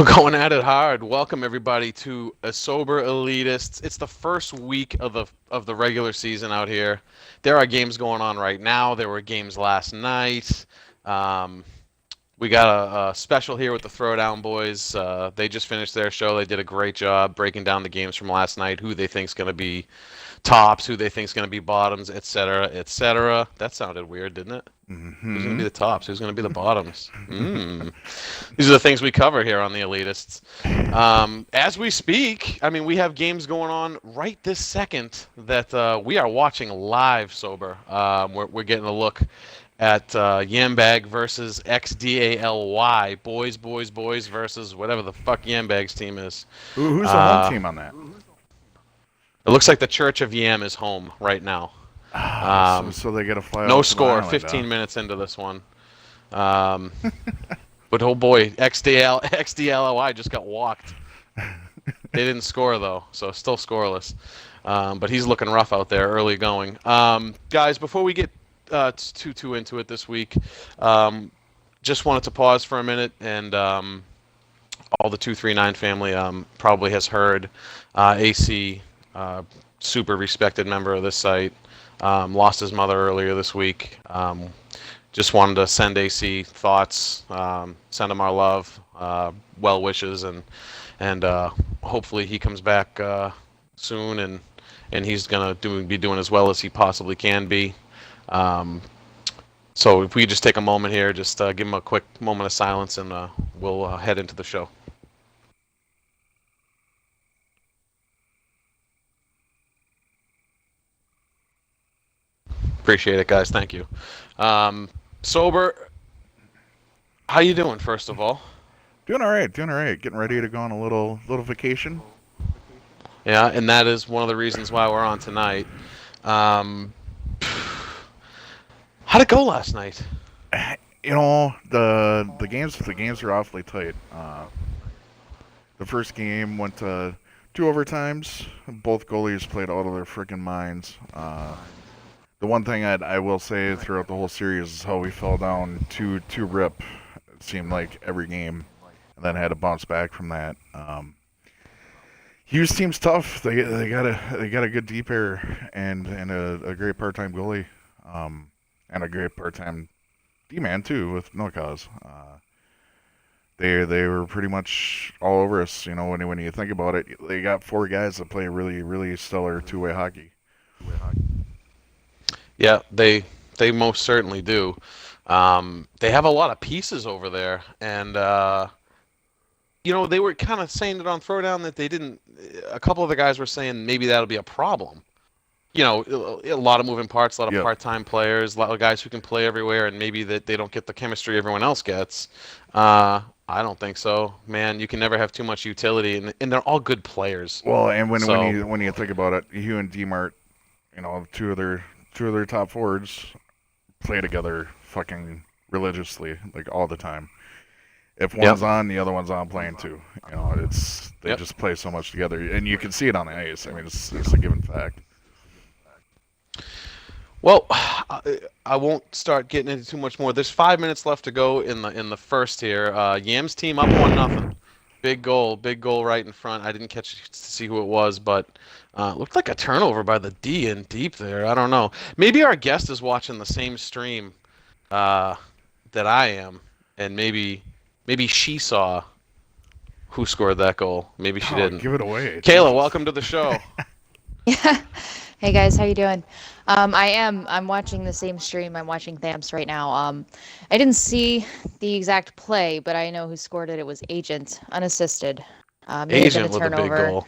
We're going at it hard. Welcome everybody to Esober Elitists. It's the first week of the regular season out here. There are games going on right now. There were games last night. Um, we got a special here with the Throwdown Boys. They just finished their show. They did a great job breaking down the games from last night, who they think's going to be tops, who they think's going to be bottoms, etc., etc. That sounded weird, didn't it? Who's going to be the tops? Who's going to be the bottoms? These are the things we cover here on the Elitists. As we speak, I mean, we have games going on right this second that we are watching live, Sober. We're getting a look at Yambag versus XDALY. Boys versus whatever the fuck Yambag's team is. Who's the home team on that? It looks like the Church of Yam is home right now. So they get a fly. No score, 15 minutes into this one. But oh boy, XDLY just got walked. They didn't score though, so still scoreless. But he's looking rough out there, early going. Guys, before we get too into it this week, just wanted to pause for a minute, and all the 239 family probably has heard AC, super respected member of this site, lost his mother earlier this week. Just wanted to send AC thoughts, send him our love, well wishes, and hopefully he comes back soon, and he's gonna be doing as well as he possibly can be. So if we just take a moment here, just give him a quick moment of silence, and we'll head into the show. Appreciate it, guys. Thank you. Sober, how you doing, first of all? Doing all right. Getting ready to go on a little vacation. Yeah, and that is one of the reasons why we're on tonight. How'd it go last night? You know, the games are awfully tight. The first game went to 2 overtimes. Both goalies played out of their freaking minds. The one thing I will say throughout the whole series is how we fell down two rip. It seemed like every game, and then had to bounce back from that. Hughes team's tough. They got a good D pair and a great part-time goalie, and a great part-time D-man too with no cause. They were pretty much all over us. You know, when you think about it, they got 4 guys that play really stellar two-way hockey. Yeah, they most certainly do. They have a lot of pieces over there, and you know, they were kind of saying it on Throwdown that they didn't. A couple of the guys were saying maybe that'll be a problem. You know, a lot of moving parts, a lot of part-time players, a lot of guys who can play everywhere, and maybe that they don't get the chemistry everyone else gets. I don't think so, man. You can never have too much utility, and they're all good players. Well, and when you think about it, Hugh and D-Mart, you know, two of their top forwards play together fucking religiously, like all the time. If one's on, the other one's on playing too. You know, they just play so much together, and you can see it on the ice. I mean, it's a given fact. Well, I won't start getting into too much more. There's 5 minutes left to go in the first here. Yams team up 1-0. Big goal right in front. I didn't catch to see who it was, but looked like a turnover by the D in deep there. I don't know. Maybe our guest is watching the same stream that I am, and maybe she saw who scored that goal. Maybe she didn't. Give it away. Kayla, welcome to the show. Yeah. Hey guys, how you doing? I'm watching the same stream. I'm watching Thamps right now. I didn't see the exact play, but I know who scored it. It was Agent, unassisted. Agent with a big goal.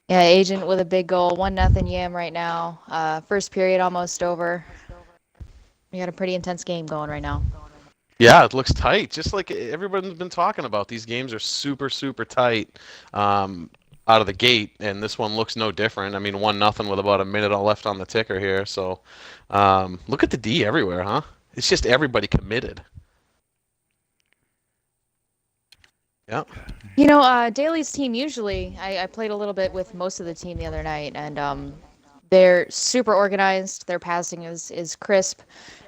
Yeah, Agent with a big goal. 1-0 Yam right now. First period almost over. We got a pretty intense game going right now. Yeah, it looks tight. Just like everybody's been talking about, these games are super tight. Out of the gate, and this one looks no different. I mean, 1-0 with about a minute left on the ticker here. So, look at the D everywhere, huh? It's just everybody committed. Yeah. You know, Daly's team usually, I played a little bit with most of the team the other night, and they're super organized. Their passing is crisp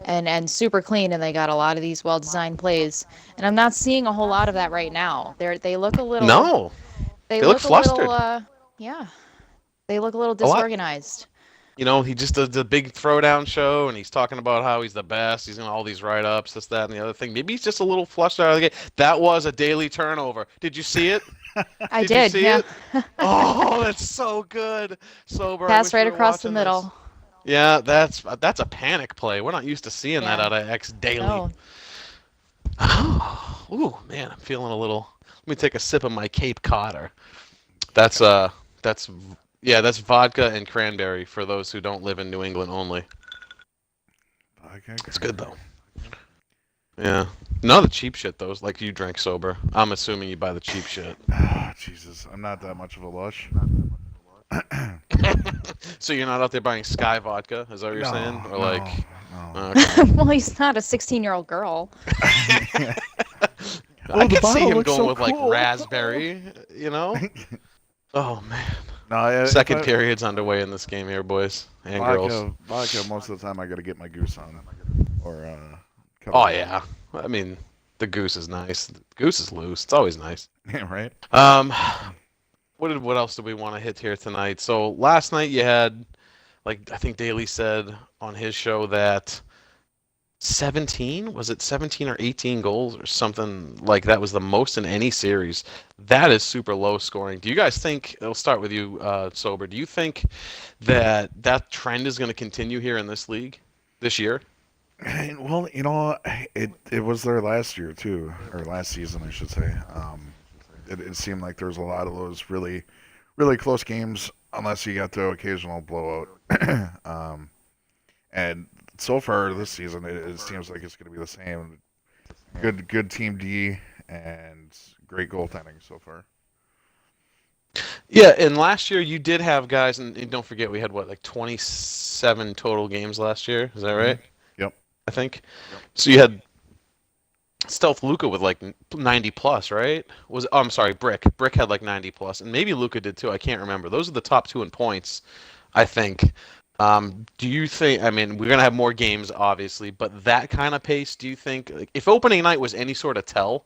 and super clean, and they got a lot of these well-designed plays. And I'm not seeing a whole lot of that right now. They look a little No, they they look look a little flustered. yeah, they look a little A lot. disorganized. He just does the big throwdown show, and he's talking about how he's the best. He's in all these write-ups, this, that, and the other thing. Maybe he's just a little flushed out of the gate. That was a daily turnover. Did you see it? I Did you did, see yeah. it? Oh, that's so good. Sober, I Pass wish we right were across the watching this. middle. Yeah, that's a panic play. We're not used to seeing that Yeah. out of X daily. No. Ooh, man, I'm feeling a little. Let me take a sip of my Cape Codder. That's yeah, that's vodka and cranberry for those who don't live in New England only. Okay, It's good though. Yeah. No, the cheap shit though. Like you drink sober. I'm assuming you buy the cheap shit. Ah, Jesus, I'm not that much of a lush. So you're not out there buying Sky vodka, is that what you're saying? Or like, no. okay. Well, he's not a 16-year-old girl. I Oh, the could see bottle him looks going so with like cool. raspberry, you know? Oh man. No, if Second period's underway in this game here, boys and girls. vodka, most of the time I gotta get my goose on. Or, Oh yeah. I mean, the goose is nice. The goose is loose. It's always nice. Yeah, right? Um, what else did we want to hit here tonight? So last night you had, like I think Daly said on his show that 17, was it 17 or 18 goals or something like that was the most in any series. That is super low scoring. Do you guys think, I'll start with you, Sober, do you think that that trend is going to continue here in this league this year? Well, it was there last year too, or last season, I should say. It seemed like there was a lot of those really, really close games, unless you got the occasional blowout. And so far this season, it seems like it's going to be the same. Good team D and great goaltending so far. Yeah, and last year you did have guys, and don't forget we had what, like 27 total games last year. Is that right? Yep. I think. So you had Stealth Luca with like 90 plus, right? I'm sorry, Brick. Brick had like 90 plus, and maybe Luca did too. I can't remember. Those are the top two in points, I think. Do you think? I mean, we're gonna have more games, obviously, but that kind of pace. Do you think, like, if opening night was any sort of tell?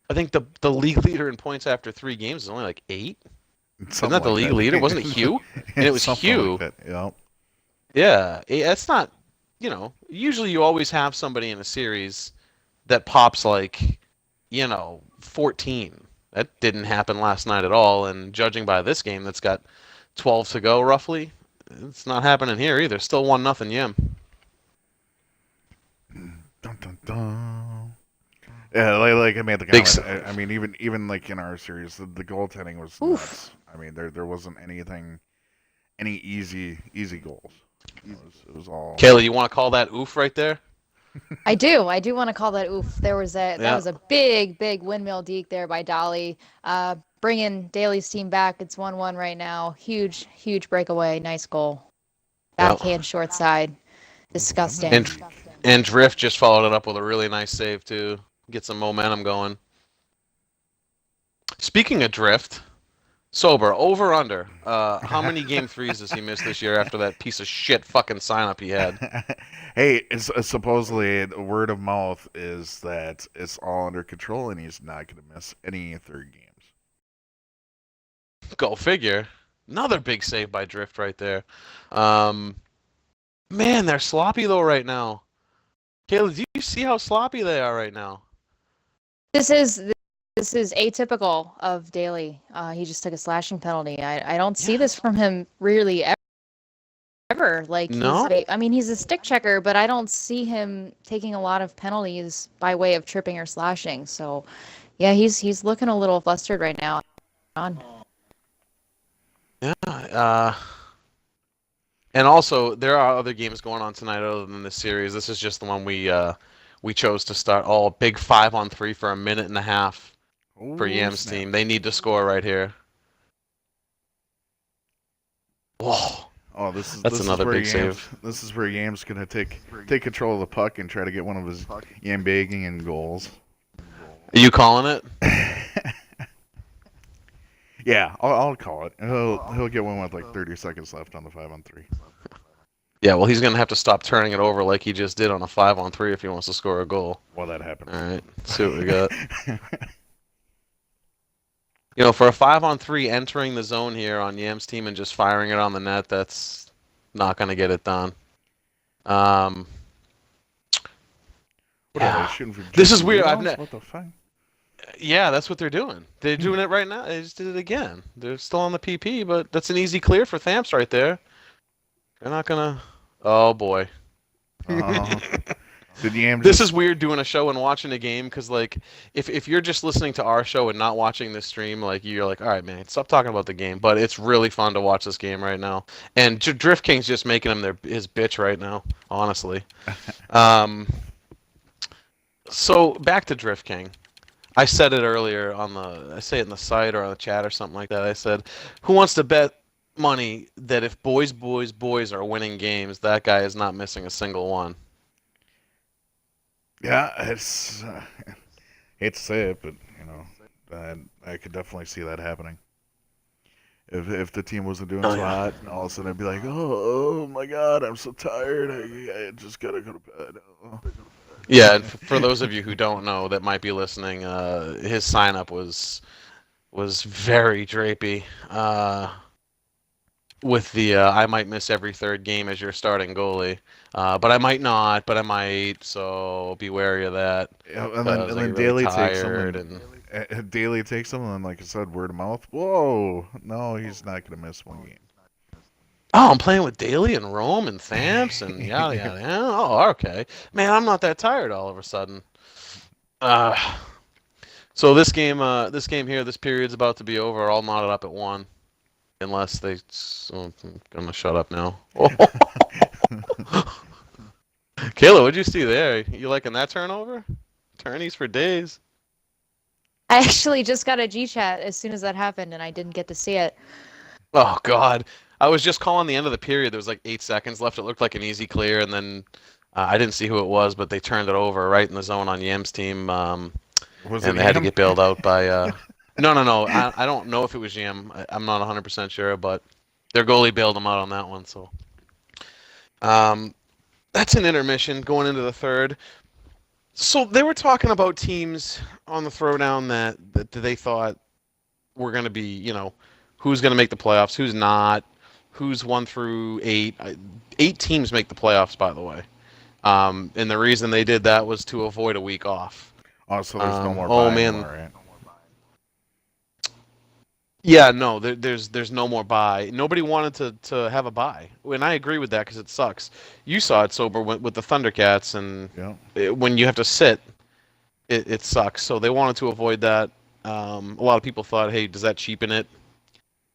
I think the league leader in points after 3 games is only like 8. Isn't that the league leader? Wasn't it Hugh? And it was Hugh. Like that. Yep. Yeah, that's not. Usually you always have somebody in a series that pops like, 14. That didn't happen last night at all. And judging by this game, that's got 12 to go roughly. It's not happening here either. Still 1-0 Yim. Dun, dun, dun. Yeah, like I made the Big comment. I mean, even like in our series, the goaltending was Oof. nuts. I mean, there wasn't any easy goals. It was all. Kayla, you want to call that oof right there? I do. I do want to call that oof. That Yeah. was a big windmill deke there by Dolly. Bringing Daly's team back. It's 1-1 right now. Huge breakaway. Nice goal. Backhand short side. Disgusting. And Drift just followed it up with a really nice save too. Get some momentum going. Speaking of Drift, Sober, over under. How many game threes does he miss this year after that piece of shit fucking sign up he had? Hey, it's supposedly the word of mouth is that it's all under control and he's not going to miss any third games. Go figure. Another big save by Drift right there. Man, they're sloppy though right now. Kayla, do you see how sloppy they are right now? This is atypical of Daly. He just took a slashing penalty. I don't see this from him really ever. Like, No? he's a stick checker, but I don't see him taking a lot of penalties by way of tripping or slashing. So, yeah, he's looking a little flustered right now. Yeah. And also, there are other games going on tonight other than this series. This is just the one we chose to start. All big 5-on-3 for a minute and a half for Yam's snap. team. They need to score right here. Whoa. Oh, this is Another where big Yams, save. This is where Yam's gonna take control of the puck and try to get one of his Yam bagging and goals. Are you calling it? Yeah, I'll call it. He'll get one with like 30 seconds left on the 5-on-3. Yeah, well, he's gonna have to stop turning it over like he just did on a 5-on-3 if he wants to score a goal. Well, that All happens. right, let's see what we got. You know, for a 5-on-3 entering the zone here on Yam's team and just firing it on the net, that's not gonna get it done. Um, What are they yeah, shooting for this just is weird. rebounds? What the fuck? Yeah, that's what they're doing. They're doing it right now. They just did it again. They're still on the PP, but that's an easy clear for Thamps right there. They're not gonna. Oh boy. Oh, did Yam This just? is weird doing a show and watching a game because like if you're just listening to our show and not watching this stream, like you're like, all right, man, stop talking about the game. But it's really fun to watch this game right now. And Drift King's just making him his bitch right now, honestly. Um, so back to Drift King. I said it earlier I say it in the site or on the chat or something like that. I said, who wants to bet money that if boys are winning games, that guy is not missing a single one? Yeah, it's hate to say it, but I could definitely see that happening. If the team wasn't doing Oh so yeah. hot, and all of a sudden I'd be like, oh my god, I'm so tired. I just gotta go to bed. Oh. Yeah, and for those of you who don't know that might be listening, his sign up was very drapey. With the I might miss every third game as your starting goalie, but I might not, but I might. So be wary of that Yeah, because and I then get really Daly takes him, tired and and. Daly takes him, and then like I said, word of mouth. Whoa, no, he's not gonna miss one Oh, I'm playing with Daly and Rome and Thamps and yada game. yada. Yada. Oh, okay. Man, I'm not that tired all of a sudden. Uh, so this game here, this period's about to be over. I'll knot it up at 1, unless they. Oh, I'm gonna shut up now. Kayla, what'd you see there? You liking that turnover? Turnies for days. I actually just got a G chat as soon as that happened, and I didn't get to see it. Oh God, I was just calling the end of the period. There was like 8 seconds left. It looked like an easy clear, and then I didn't see who it was, but they turned it over right in the zone on Yam's team. Was it And they had to Yam? get bailed out by. No, no, no. I don't know if it was Jim. I'm not 100% sure, but their goalie bailed them out on that one. So um, that's an intermission going into the third. So they were talking about teams on the throwdown that they thought were going to be, who's going to make the playoffs, who's not, who's 1 through 8. 8 teams make the playoffs, by the way. And the reason they did that was to avoid a week off. Oh, so there's no more Oh buy man, anymore, right? yeah, no, there's no more buy. Nobody wanted to have a buy, and I agree with that because it sucks. You saw it sober with the Thundercats, and Yeah. when you have to sit, it sucks. So they wanted to avoid that. A lot of people thought, hey, does that cheapen it?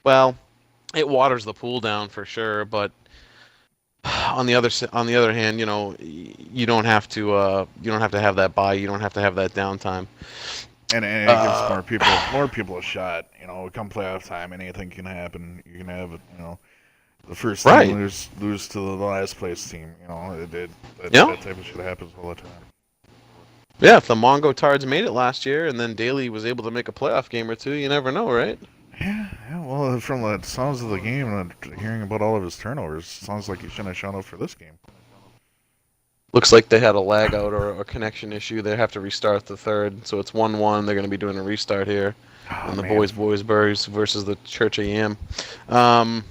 Well, it waters the pool down for sure, but on the other hand, you don't have to have that buy. You don't have to have that downtime. And it gives Uh, more people a shot. Come playoff time, anything can happen. You can have the first team right. lose to the last place team. Yeah. That type of shit happens all the time. Yeah, if the Mongo Tards made it last year and then Daly was able to make a playoff game or two, you never know, right? Yeah. Well, from the sounds of the game and hearing about all of his turnovers, sounds like he shouldn't have shown up for this game. Looks like they had a lag out or a connection issue. They have to restart the third, so it's 1-1. They're going to be doing a restart here Oh in the man, Boys Birds versus the Church of Yam. Um,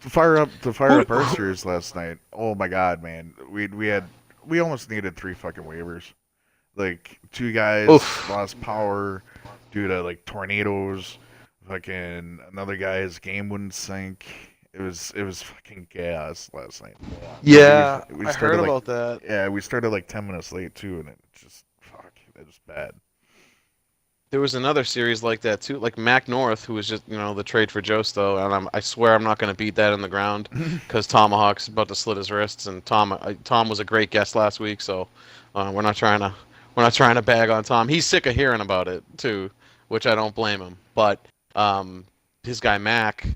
to fire up who, our series last night. Oh my god, man, we almost needed 3 fucking waivers. Like 2 guys oof. lost power due to like tornadoes. Fucking another guy's game wouldn't sync. It was fucking chaos last night. Yeah, We I started heard like about that. yeah, we started like 10 minutes late too, and it just it was bad. There was another series like that too, like Mac North, who was just the trade for Josto, and I swear I'm not going to beat that in the ground because Tomahawk's about to slit his wrists, and Tom was a great guest last week, so we're not trying to bag on Tom. He's sick of hearing about it too, which I don't blame him. But his guy Mac,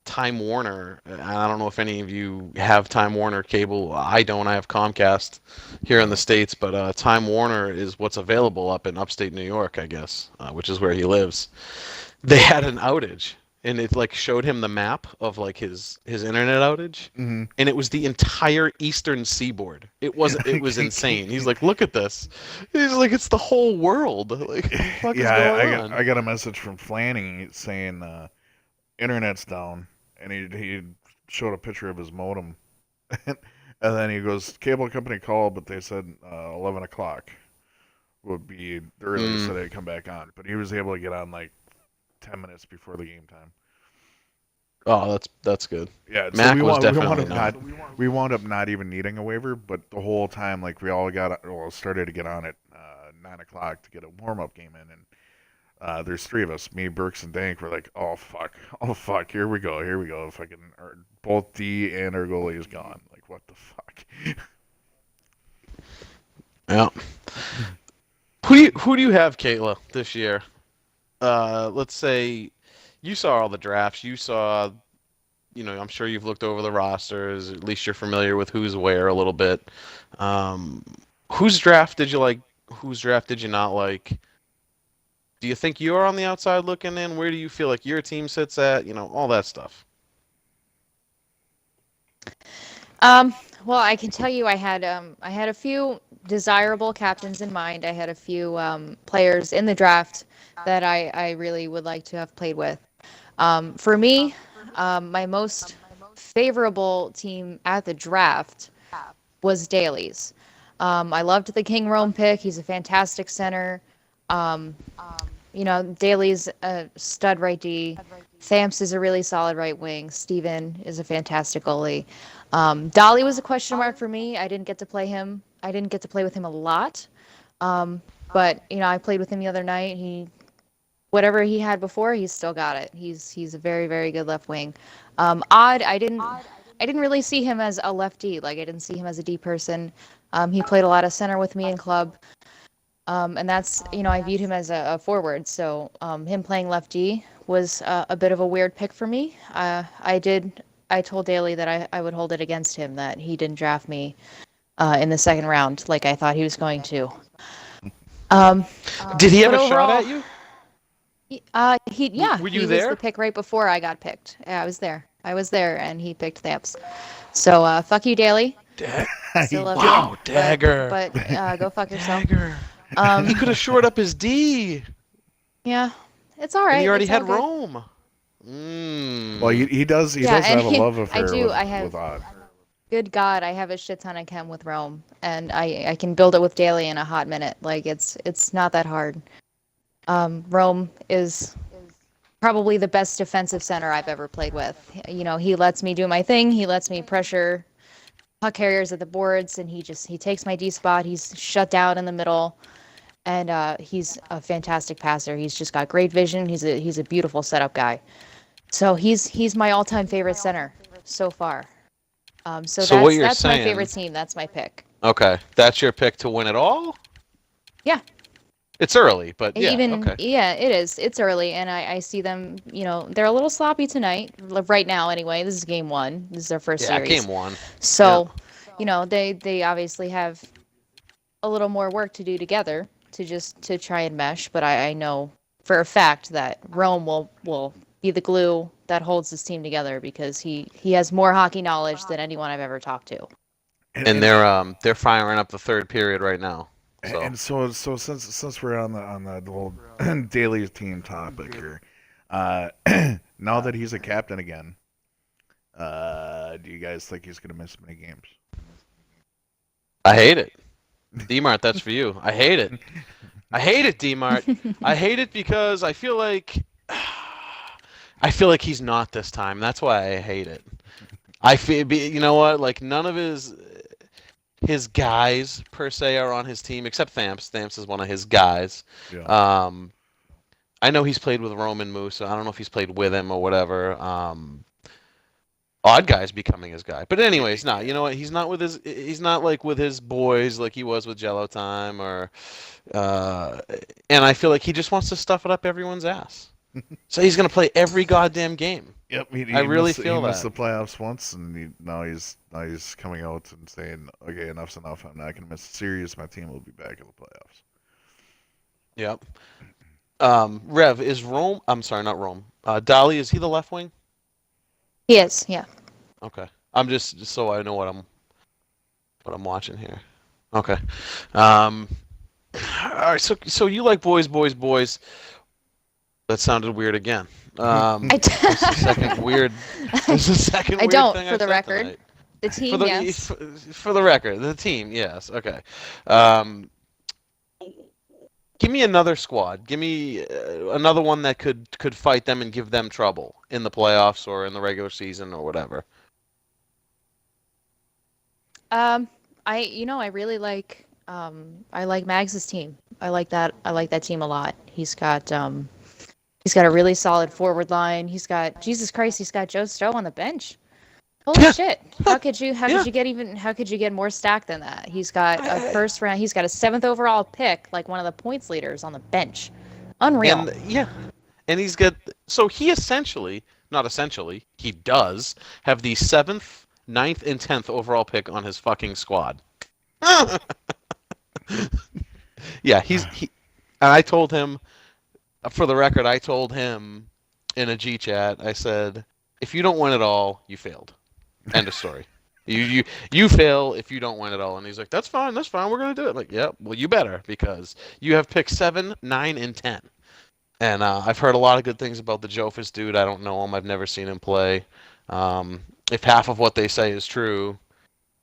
Time Warner. I don't know if any of you have Time Warner cable. I don't. I have Comcast here in the States, but Time Warner is what's available up in upstate New York, I guess, which is where he lives. They had an outage. and it like showed him the map of like his internet outage, Hmm. and it was the entire eastern seaboard. It was insane. He's like, look at this. He's like, it's the whole world. Like, what the fuck is Yeah, going I got on? I got a message from Flanny saying internet's down, and he showed a picture of his modem, and then he goes, cable company called, but they said 11 o'clock would be the earliest Mm. that it'd come back on, but he was able to get on like 10 minutes before the game time. Oh, that's good. Yeah, so Mac was we wound definitely up not. we wound up not even needing a waiver, but the whole time like we all started to get on at 9 o'clock to get a warm up game in, and there's three of us, me, Burks, and Dank. We're like, oh fuck, here we go. Fucking both D and our goalie is gone. Like, what the fuck? Yeah. Who do you have, Kayla, this year? Let's say you saw all the drafts. You saw, I'm sure you've looked over the rosters. At least you're familiar with who's where a little bit. Um, whose draft did you like? Whose draft did you not like? Do you think you're on the outside looking in? Where do you feel like your team sits at? All that stuff. Um, well, I can tell you I had a few desirable captains in mind. I had a few players in the draft that I really would like to have played with. For me, my most favorable team at the draft was Daly's. I loved the King Rome pick. He's a fantastic center. Um, Daly's a stud right D. Thamps is a really solid right wing. Steven is a fantastic goalie. Dolly was a question mark for me. I didn't get to play him. I didn't get to play with him a lot. Um, but I played with him the other night. Whatever he had before, he's still got it. He's a very, very good left wing. Odd, I didn't really see him as a lefty. Like I didn't see him as a D person. He played a lot of center with me in club. And that's, I viewed him as a forward. So him playing lefty was a bit of a weird pick for me. I told Daly that I would hold it against him that he didn't draft me in the second round like I thought he was going to. Um, Did he have but a shot overall, at you? yeah, Were you he was the there? pick right before I got picked. Yeah, I was there. I was there, and he picked Thamps. So fuck you, Daly. Still love you, Wow, dagger. but go fuck yourself. Dagger. He Um, could have shored up his D, yeah, it's all and he right. already It's all had good. Rome. Well, Mm. he Yeah, does and have a love I affair do. with Odd. Good God, I have a shit ton of chem with Rome, and I can build it with Daly in a hot minute. Like it's not that hard. Rome is probably the best defensive center I've ever played with. He lets me do my thing. He lets me pressure puck carriers at the boards, and he takes my D spot. He's shut down in the middle, and he's a fantastic passer. He's just got great vision. He's a beautiful setup guy. So he's my all-time favorite center so far. So So what that's you're that's my favorite saying? team. That's my pick. Okay, that's your pick to win it all. Yeah, It's early, but yeah, even okay. yeah, it is. It's early, and I see them. They're a little sloppy tonight, right now. Anyway, this is game one. This is their first Yeah, series. game one. Yeah. So, they obviously have a little more work to do together to try and mesh. But I know for a fact that Rome will be the glue that holds this team together because he has more hockey knowledge than anyone I've ever talked to. And And and they're firing up the third period right now. So and so since we're on the whole daily team topic here, uh, now that he's a captain again, do you guys think he's gonna miss many games? I hate it. D-Mart, that's for you. I hate it. I hate it, D-Mart. I hate it because I feel like he's not this time. That's why I hate it. You know what? Like none of his guys per se are on his team except Thamps. Thamps is one of his guys. Yeah. Um, I know he's played with Roman Moose. So I don't know if he's played with him or whatever. Odd guy's becoming his guy. But anyways, nah, you know what? He's not like with his boys like he was with Jello Time or and I feel like he just wants to stuff it up everyone's ass. So he's gonna play every goddamn game. Yep, I really he feel missed that. the playoffs once, and now he's coming out and saying, "Okay, enough's enough. I'm not going to miss the series. My team will be back in the playoffs." Yep. Rev, is Rome? I'm sorry, not Rome. Dolly, is he the left wing? He is, yeah. Okay. I'm just so I know what I'm watching here. Okay. Um, all right. So you like boys, boys, boys. That sounded weird again. I, d- It's the second weird. It's the second I weird don't, thing for I've the said record. tonight. The For team, the yes. for the record, the team, yes. Okay. Um, give me another squad. Give me another one that could fight them and give them trouble in the playoffs or in the regular season or whatever. Um, I really like I like Mags's team. I like that team a lot. He's got a really solid forward line. He's got Jesus Christ, he's got Joe Stowe on the bench. Holy Yeah, shit. yeah. How could you get more stacked than that? He's got a first round, he's got a 7th overall pick, like one of the points leaders on the bench. Unreal. And yeah, and he's got so he essentially, not essentially, he does have the 7th, 9th, and 10th overall pick on his fucking squad. Yeah, he and I told him for the record, I told him in a G chat, I said, if you don't win it all, you failed. End of story. You fail if you don't win it all. And he's like, that's fine, we're gonna do it. I'm like, yeah, well you better because you have picked 7, 9, and 10. And I've heard a lot of good things about the Jofus dude. I don't know him. I've never seen him play. If half of what they say is true,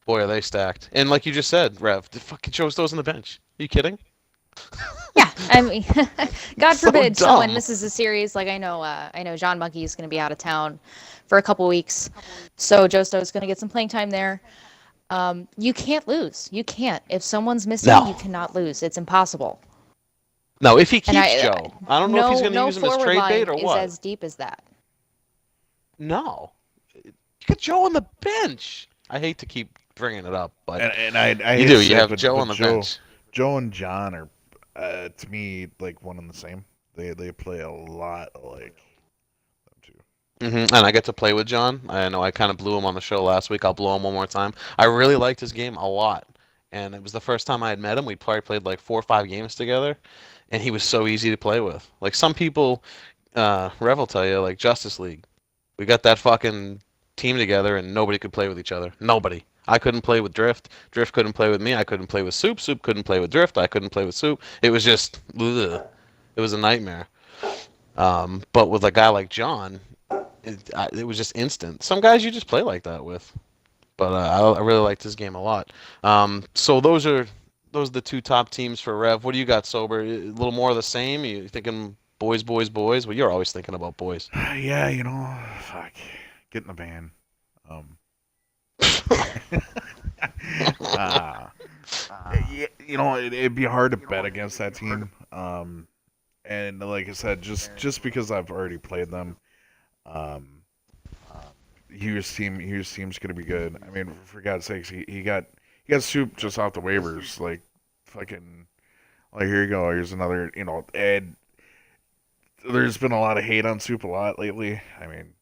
boy, are they stacked. And like you just said, Rev, the fucking Joe Stowe's on the bench. Are you kidding? Yeah, I mean, God So forbid someone dumb. misses a series. Like I know John Monkey is going to be out of town for a couple weeks, so Joe Stowe's going to get some playing time there. You can't lose. You can't. If someone's missing, you No. cannot lose. It's impossible. No, if he And keeps Joe, I don't know if he's going to no use him as forward trade bait line or is what. as deep as that. No. You got Joe on the bench. I hate to keep bringing it up, but I you hate do. to You say it, have Joe but on the bench. Joe and John are to me like one and the same. They play a lot alike. Them two. And I get to play with John. I know I kind of blew him on the show last week. I'll blow him one more time. I really liked his game a lot. And it was the first time I had met him. We probably played like 4 or 5 games together. And he was so easy to play with. Like some people, Rev will tell you, like Justice League. We got that fucking team together and nobody could play with each other. Nobody. I couldn't play with Drift. Drift couldn't play with me. I couldn't play with Soup. Soup couldn't play with Drift. I couldn't play with Soup. It was just, ugh. It was a nightmare. But with a guy like John, it was just instant. Some guys you just play like that with. But I really liked his game a lot. So those are the 2 top teams for Rev. What do you got, Sober? A little more of the same? You thinking boys, boys, boys? Well, you're always thinking about boys. Yeah, fuck, get in the van. Um, uh, yeah, it'd be hard to bet against that team. And like I said, just because I've already played them, um, Hughes team's gonna be good. I mean, for God's sakes, he got Soup just off the waivers, like fucking. Like here you go. Here's another, and there's been a lot of hate on Soup a lot lately. I mean,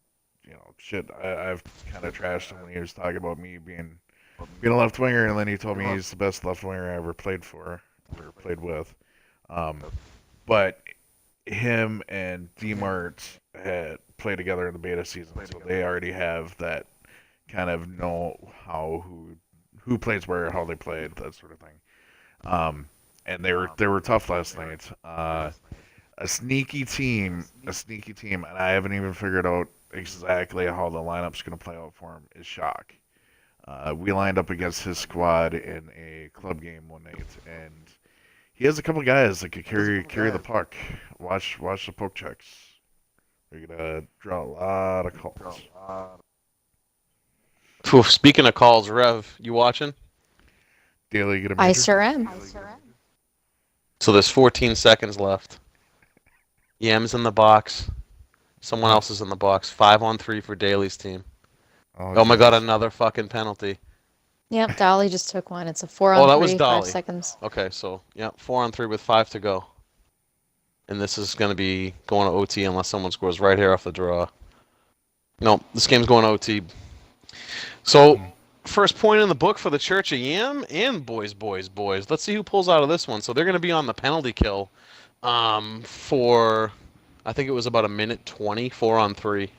shit. I've kind of trashed him when he was talking about me being a left winger, and then he told me he's the best left winger I ever played for, or played with. Um, but him and Dmart had played together in the beta season, so they already have that kind of know how who plays where, how they played, that sort of thing. And they were tough last night. A sneaky team, and I haven't even figured out exactly how the lineup's going to play out for him. Is Shock. We lined up against his squad in a club game one night, and he has a couple guys that could carry the puck. Watch the poke checks. We're gonna draw a lot of calls. Oof, speaking of calls, Rev, you watching? Daily get a I major. sure am. So there's 14 seconds left. Yam's in the box. Someone else is in the box. 5-on-3 for Daly's team. Oh my God, Jesus. another fucking penalty. Yep, Dolly just took one. It's a 4 Oh, on that was 3, 5 Dolly. seconds. Okay, so yeah, 4-on-3 with 5 to go. And this is going to be going to OT unless someone scores right here off the draw. No, this game's going to OT. So, first point in the book for the Church of Yam and boys, boys, boys. Let's see who pulls out of this one. So they're going to be on the penalty kill For I think it was about a minute 20, 4-on-3,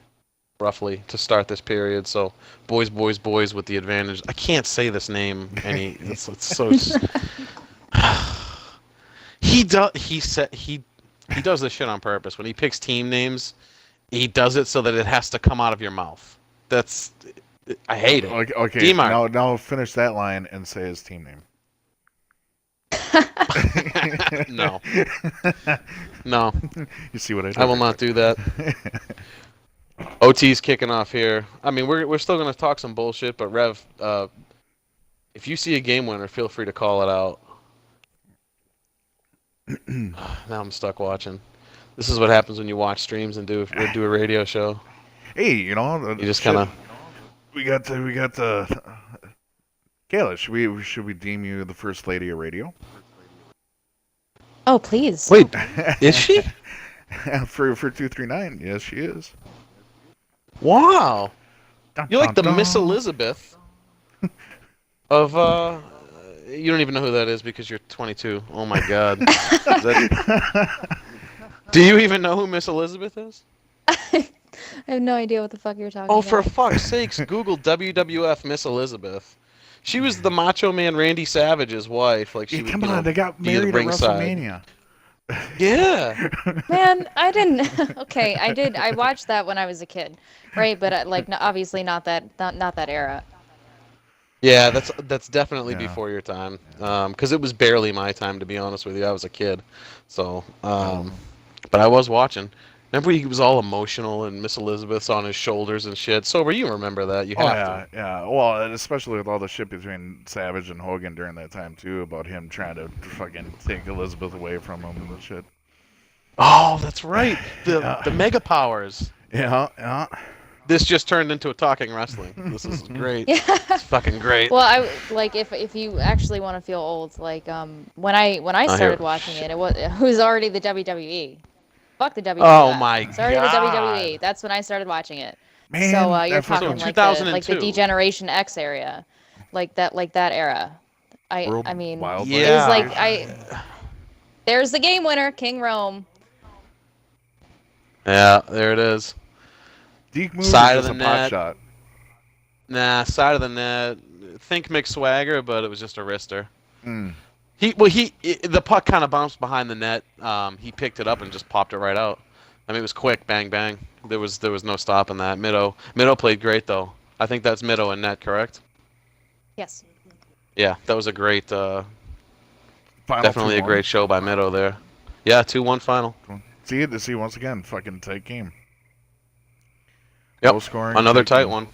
roughly, to start this period. So boys with the advantage. I can't say this name any. It's so. He does. He does this shit on purpose. When he picks team names, he does it so that it has to come out of your mouth. That's. I hate it. Okay. D-Mart. Now finish that line and say his team name. No. No. You see what I did? I will not do that. OT's kicking off here. I mean, we're still gonna talk some bullshit, but Rev, if you see a game winner, feel free to call it out. Now I'm stuck watching. This is what happens when you watch streams and do a radio show. Hey, you know, You just kind of. we got the Kayla. Should we deem you the first lady of radio? Oh, please. Wait, is she? for 239? Yes, she is. Wow. Dun, You're like the dun, Miss dun. Elizabeth of you don't even know who that is because you're 22. Oh my God. Do you even know who Miss Elizabeth is? I have no idea what the fuck you're talking Oh, about. for fuck's sakes, Google WWF Miss Elizabeth. She was the Macho Man Randy Savage's wife. Like she Yeah, would, come you know, on, they got be at married at ringside. WrestleMania. Yeah. Man, I didn't. Okay, I did. I watched that when I was a kid, right? But like, obviously not that era. Yeah, that's definitely Yeah. before your time. Because it was barely my time, to be honest with you. I was a kid, so but I was watching. Remember he was all emotional and Miss Elizabeth's on his shoulders and shit. Sober, you remember that? You Oh have to. yeah. Well, and especially with all the shit between Savage and Hogan during that time too, about him trying to fucking take Elizabeth away from him and shit. Oh, that's right. Yeah. The mega powers. Yeah. This just turned into a talking wrestling. This is great. Yeah. It's fucking great. Well, I like if you actually want to feel old, like when I hear started it. watching it was already the WWE. Fuck the WWF. Oh my It's already God. the WWE. That's when I started watching it. Man, So you're that fucking talking like the 2002. D-Generation X area, like that era. World I mean, Wildlife it was like Federation. there's the game winner, King Rome. Yeah, there it is. Deke move Side is of just the a pot net. shot. Nah, side of the net. Think Mick Swagger, but it was just a wrister. Mm. The puck kind of bounced behind the net. He picked it up and just popped it right out. I mean, it was quick, bang bang. There was no stopping that. Middo played great though. I think that's Middo and net, correct? Yes. Yeah, that was a great, Final definitely a 2-1. great show by Middo there. Yeah, 2-1 final. See once again, fucking tight game. Yep, Low scoring. another tight game. one.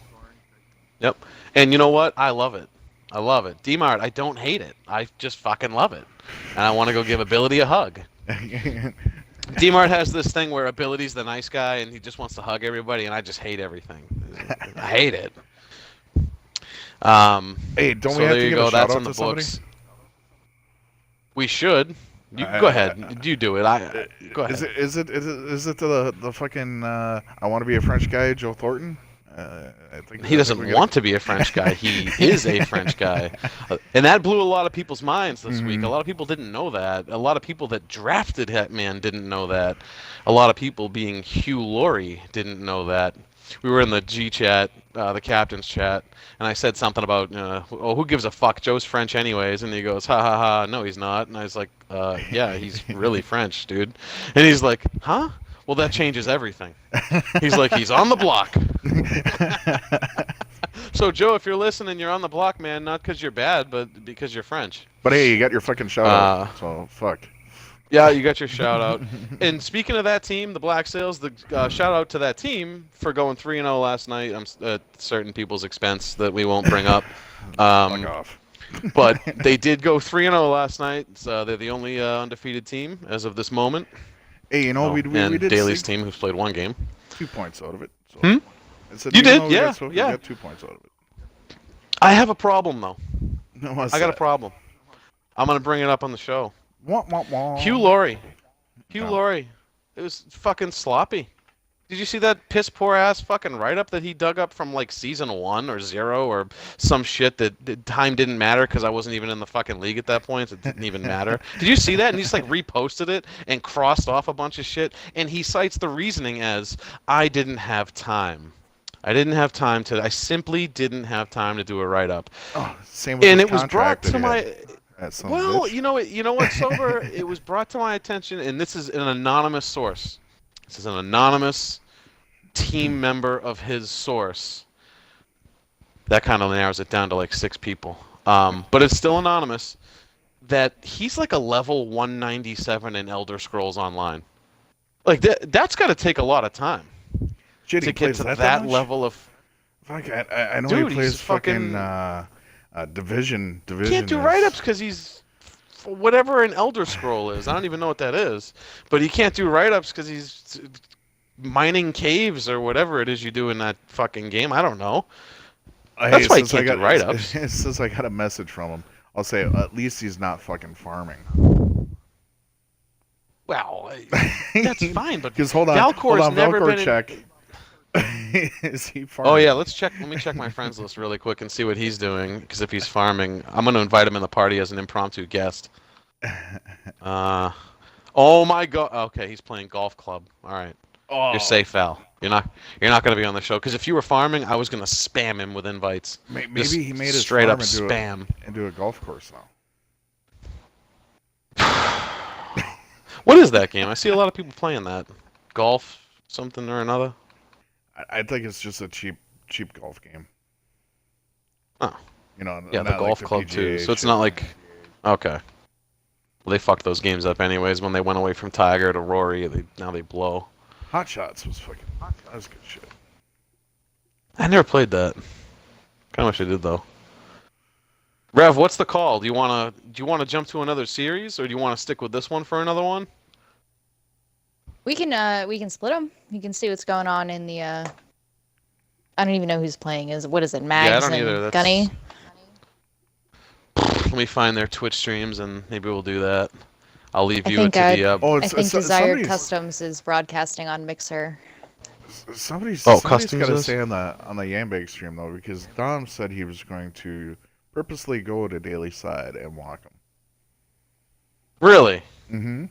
Yep, and you know what? I love it. I love it. D-Mart, I don't hate it. I just fucking love it. And I want to go give Ability a hug. D-Mart has this thing where Ability's the nice guy and he just wants to hug everybody, and I just hate everything. I hate it. Hey, don't So we have there to you give go. a shout That's out on the to somebody? books. We should. You go ahead. You do it. Go ahead. Is it the fucking I want to be a French guy, Joe Thornton? I think He doesn't want to be a French guy. He is a French guy. And that blew a lot of people's minds this week. A lot of people didn't know that. A lot of people that drafted Hetman didn't know that. A lot of people, being Hugh Laurie, didn't know that. We were in the G chat, the captain's chat, and I said something about, oh, who gives a fuck? Joe's French anyways. And he goes, ha ha ha, no, he's not. And I was like, yeah, he's really French, dude. And he's like, huh? Well, that changes everything. He's like, he's on the block. So, Joe, if you're listening, you're on the block, man. Not because you're bad, but because you're French. But hey, you got your fucking shout out. So fuck. Yeah, you got your shout out. And speaking of that team, the Black Sails, the shout out to that team for going 3-0 last night. At certain people's expense that we won't bring up. Fuck off. But they did go 3-0 last night. So they're the only undefeated team as of this moment. Hey, you know, we and did Daly's sing team, who's played one game. 2 points out of it. So. Hmm? I said, You even did? though we Yeah, got we yeah. got 2 points out of it. I have a problem, though. What's I got a that? problem. I'm going to bring it up on the show. Wah, wah, wah. Hugh Laurie. No. Laurie. It was fucking sloppy. Did you see that piss poor ass fucking write up that he dug up from like season 1 or 0 or some shit that the time didn't matter because I wasn't even in the fucking league at that point. So it didn't even matter. Did you see that? And he just like reposted it and crossed off a bunch of shit. And he cites the reasoning as I didn't have time. I didn't have time to. I simply didn't have time to do a write up. Oh, same with And his it was brought contract that to he had. my That son of a well, bitch. you know what, Sober? It was brought to my attention, and this is an anonymous source. This is an anonymous team member of his source. That kind of narrows it down to like 6 people. But it's still anonymous. That he's like a level 197 in Elder Scrolls Online. Like that's got to take a lot of time Shit, he to get plays to that that much? level of. Fuck, I know he Dude, he's plays fucking fucking Division. can't Division do is. write-ups because he's whatever an Elder Scroll is. I don't even know what that is. But he can't do write-ups because he's mining caves or whatever it is you do in that fucking game. I don't know. Hey, That's why he since I can't do got write-ups. since I got a message from him, I'll say at least he's not fucking farming. Well, that's fine, but Because hold Valcor's on, never Velcor been in. check. Is he farming? Oh yeah, let me check my friends list really quick and see what he's doing. Because if he's farming, I'm gonna invite him in the party as an impromptu guest. Uh, oh my god. Okay, he's playing golf club. All right, you're Oh, safe, Val. You're not gonna be on the show. Because if you were farming, I was gonna spam him with invites. maybe Just he made his straight up farm spam. into a golf course now. What is that game? I see a lot of people playing that. Golf, something or another. I think it's just a cheap golf game. Oh, You know, yeah, the not like golf the club too. PGA So it's shit. not like okay. Well, they fucked those games up anyways when they went away from Tiger to Rory. Now they blow. Hot Shots was fucking. That was good shit. I never played that. Kind of wish I did though. Rev, what's the call? Do you wanna jump to another series, or do you want to stick with this one for another one? We can split them. You can see what's going on in the. I don't even know who's playing. What is it? Yeah, I Mags don't either. and Gunny. Let me find their Twitch streams, and maybe we'll do that. I'll leave I you think to the. Oh, I it's think Desired somebody's Customs is broadcasting on Mixer. Oh, somebody's got customs to is? say on the Yambag stream though, because Dom said he was going to purposely go to Daily Side and walk him. Really? Mm-hmm.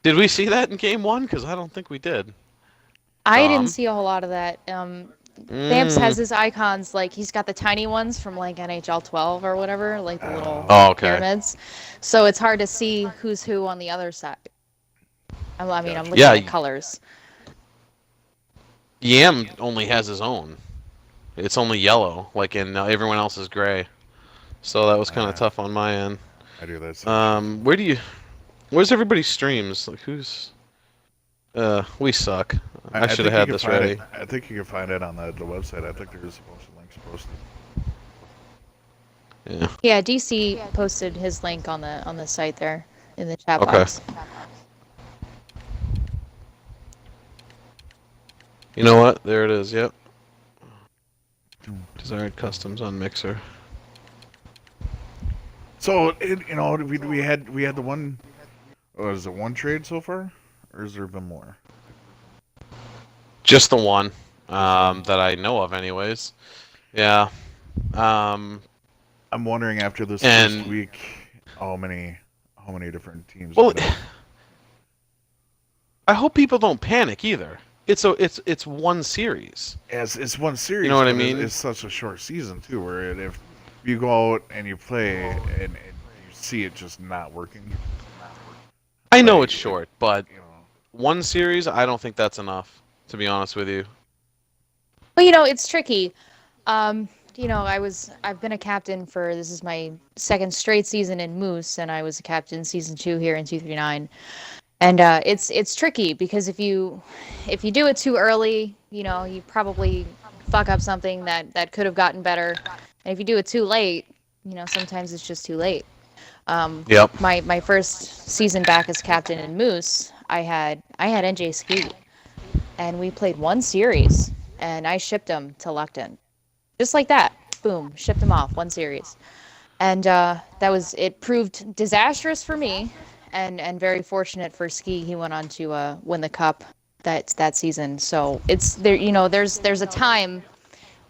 Did we see that in game one? Because I don't think we did. I didn't Dom? see a whole lot of that. Thamps has Mm. his icons, like he's got the tiny ones from like NHL 12 or whatever, like the little Oh, okay. pyramids. So it's hard to see who's who on the other side. I'm Gotcha. looking Yeah, at colors. Yam only has his own. It's only yellow, like in everyone else is gray. So that was kind of tough on my end. I do that. Same shit. Where's everybody's streams? Like who's? We suck. I should think have had you can this find ready. it. I think you can find it on the website. I think there's a bunch of links posted. Yeah. Yeah, DC posted his link on the site there in the chat Okay. box. You know what? There it is. Yep. Desired customs on Mixer. So we had the one. Was it one trade so far, or has there been more? Just the one that I know of, anyways. Yeah. Um, I'm wondering after this And- first week, how many different teams? well, are I hope people don't panic either. It's one series. it's one series. You know what I but mean? It's such a short season too, where if you go out and you play and you see it just not working. I know Like, it's short, but You know, one series, I don't think that's enough. To be honest with you. Well, it's tricky. I've been a captain this is my second straight season in Moose, and I was a captain season 2 here in 239. And it's tricky because if you do it too early, you probably fuck up something that could have gotten better. And if you do it too late, sometimes it's just too late. Yep. My first season back as captain in Moose, I had NJ Ski, and we played one series, and I shipped him to Luckton, just like that. Boom, shipped him off one series, and it proved disastrous for me, and very fortunate for Ski. He went on to win the cup that season. So it's there. There's a time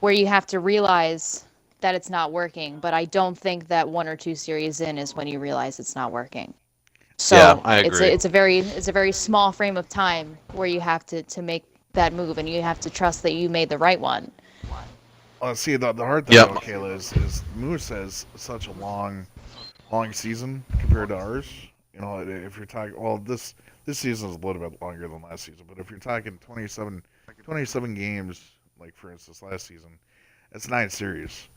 where you have to realize that it's not working. But I don't think that one or two series in is when you realize it's not working. Yeah, So I agree. it's a very small frame of time where you have to make that move, and you have to trust that you made the right one. See, the hard thing Yep. though, Kayla, is Moose has such a long season compared to ours. If you're talking, well, this season is a little bit longer than last season, but if you're talking 27 games, like for instance last season, it's 9 series.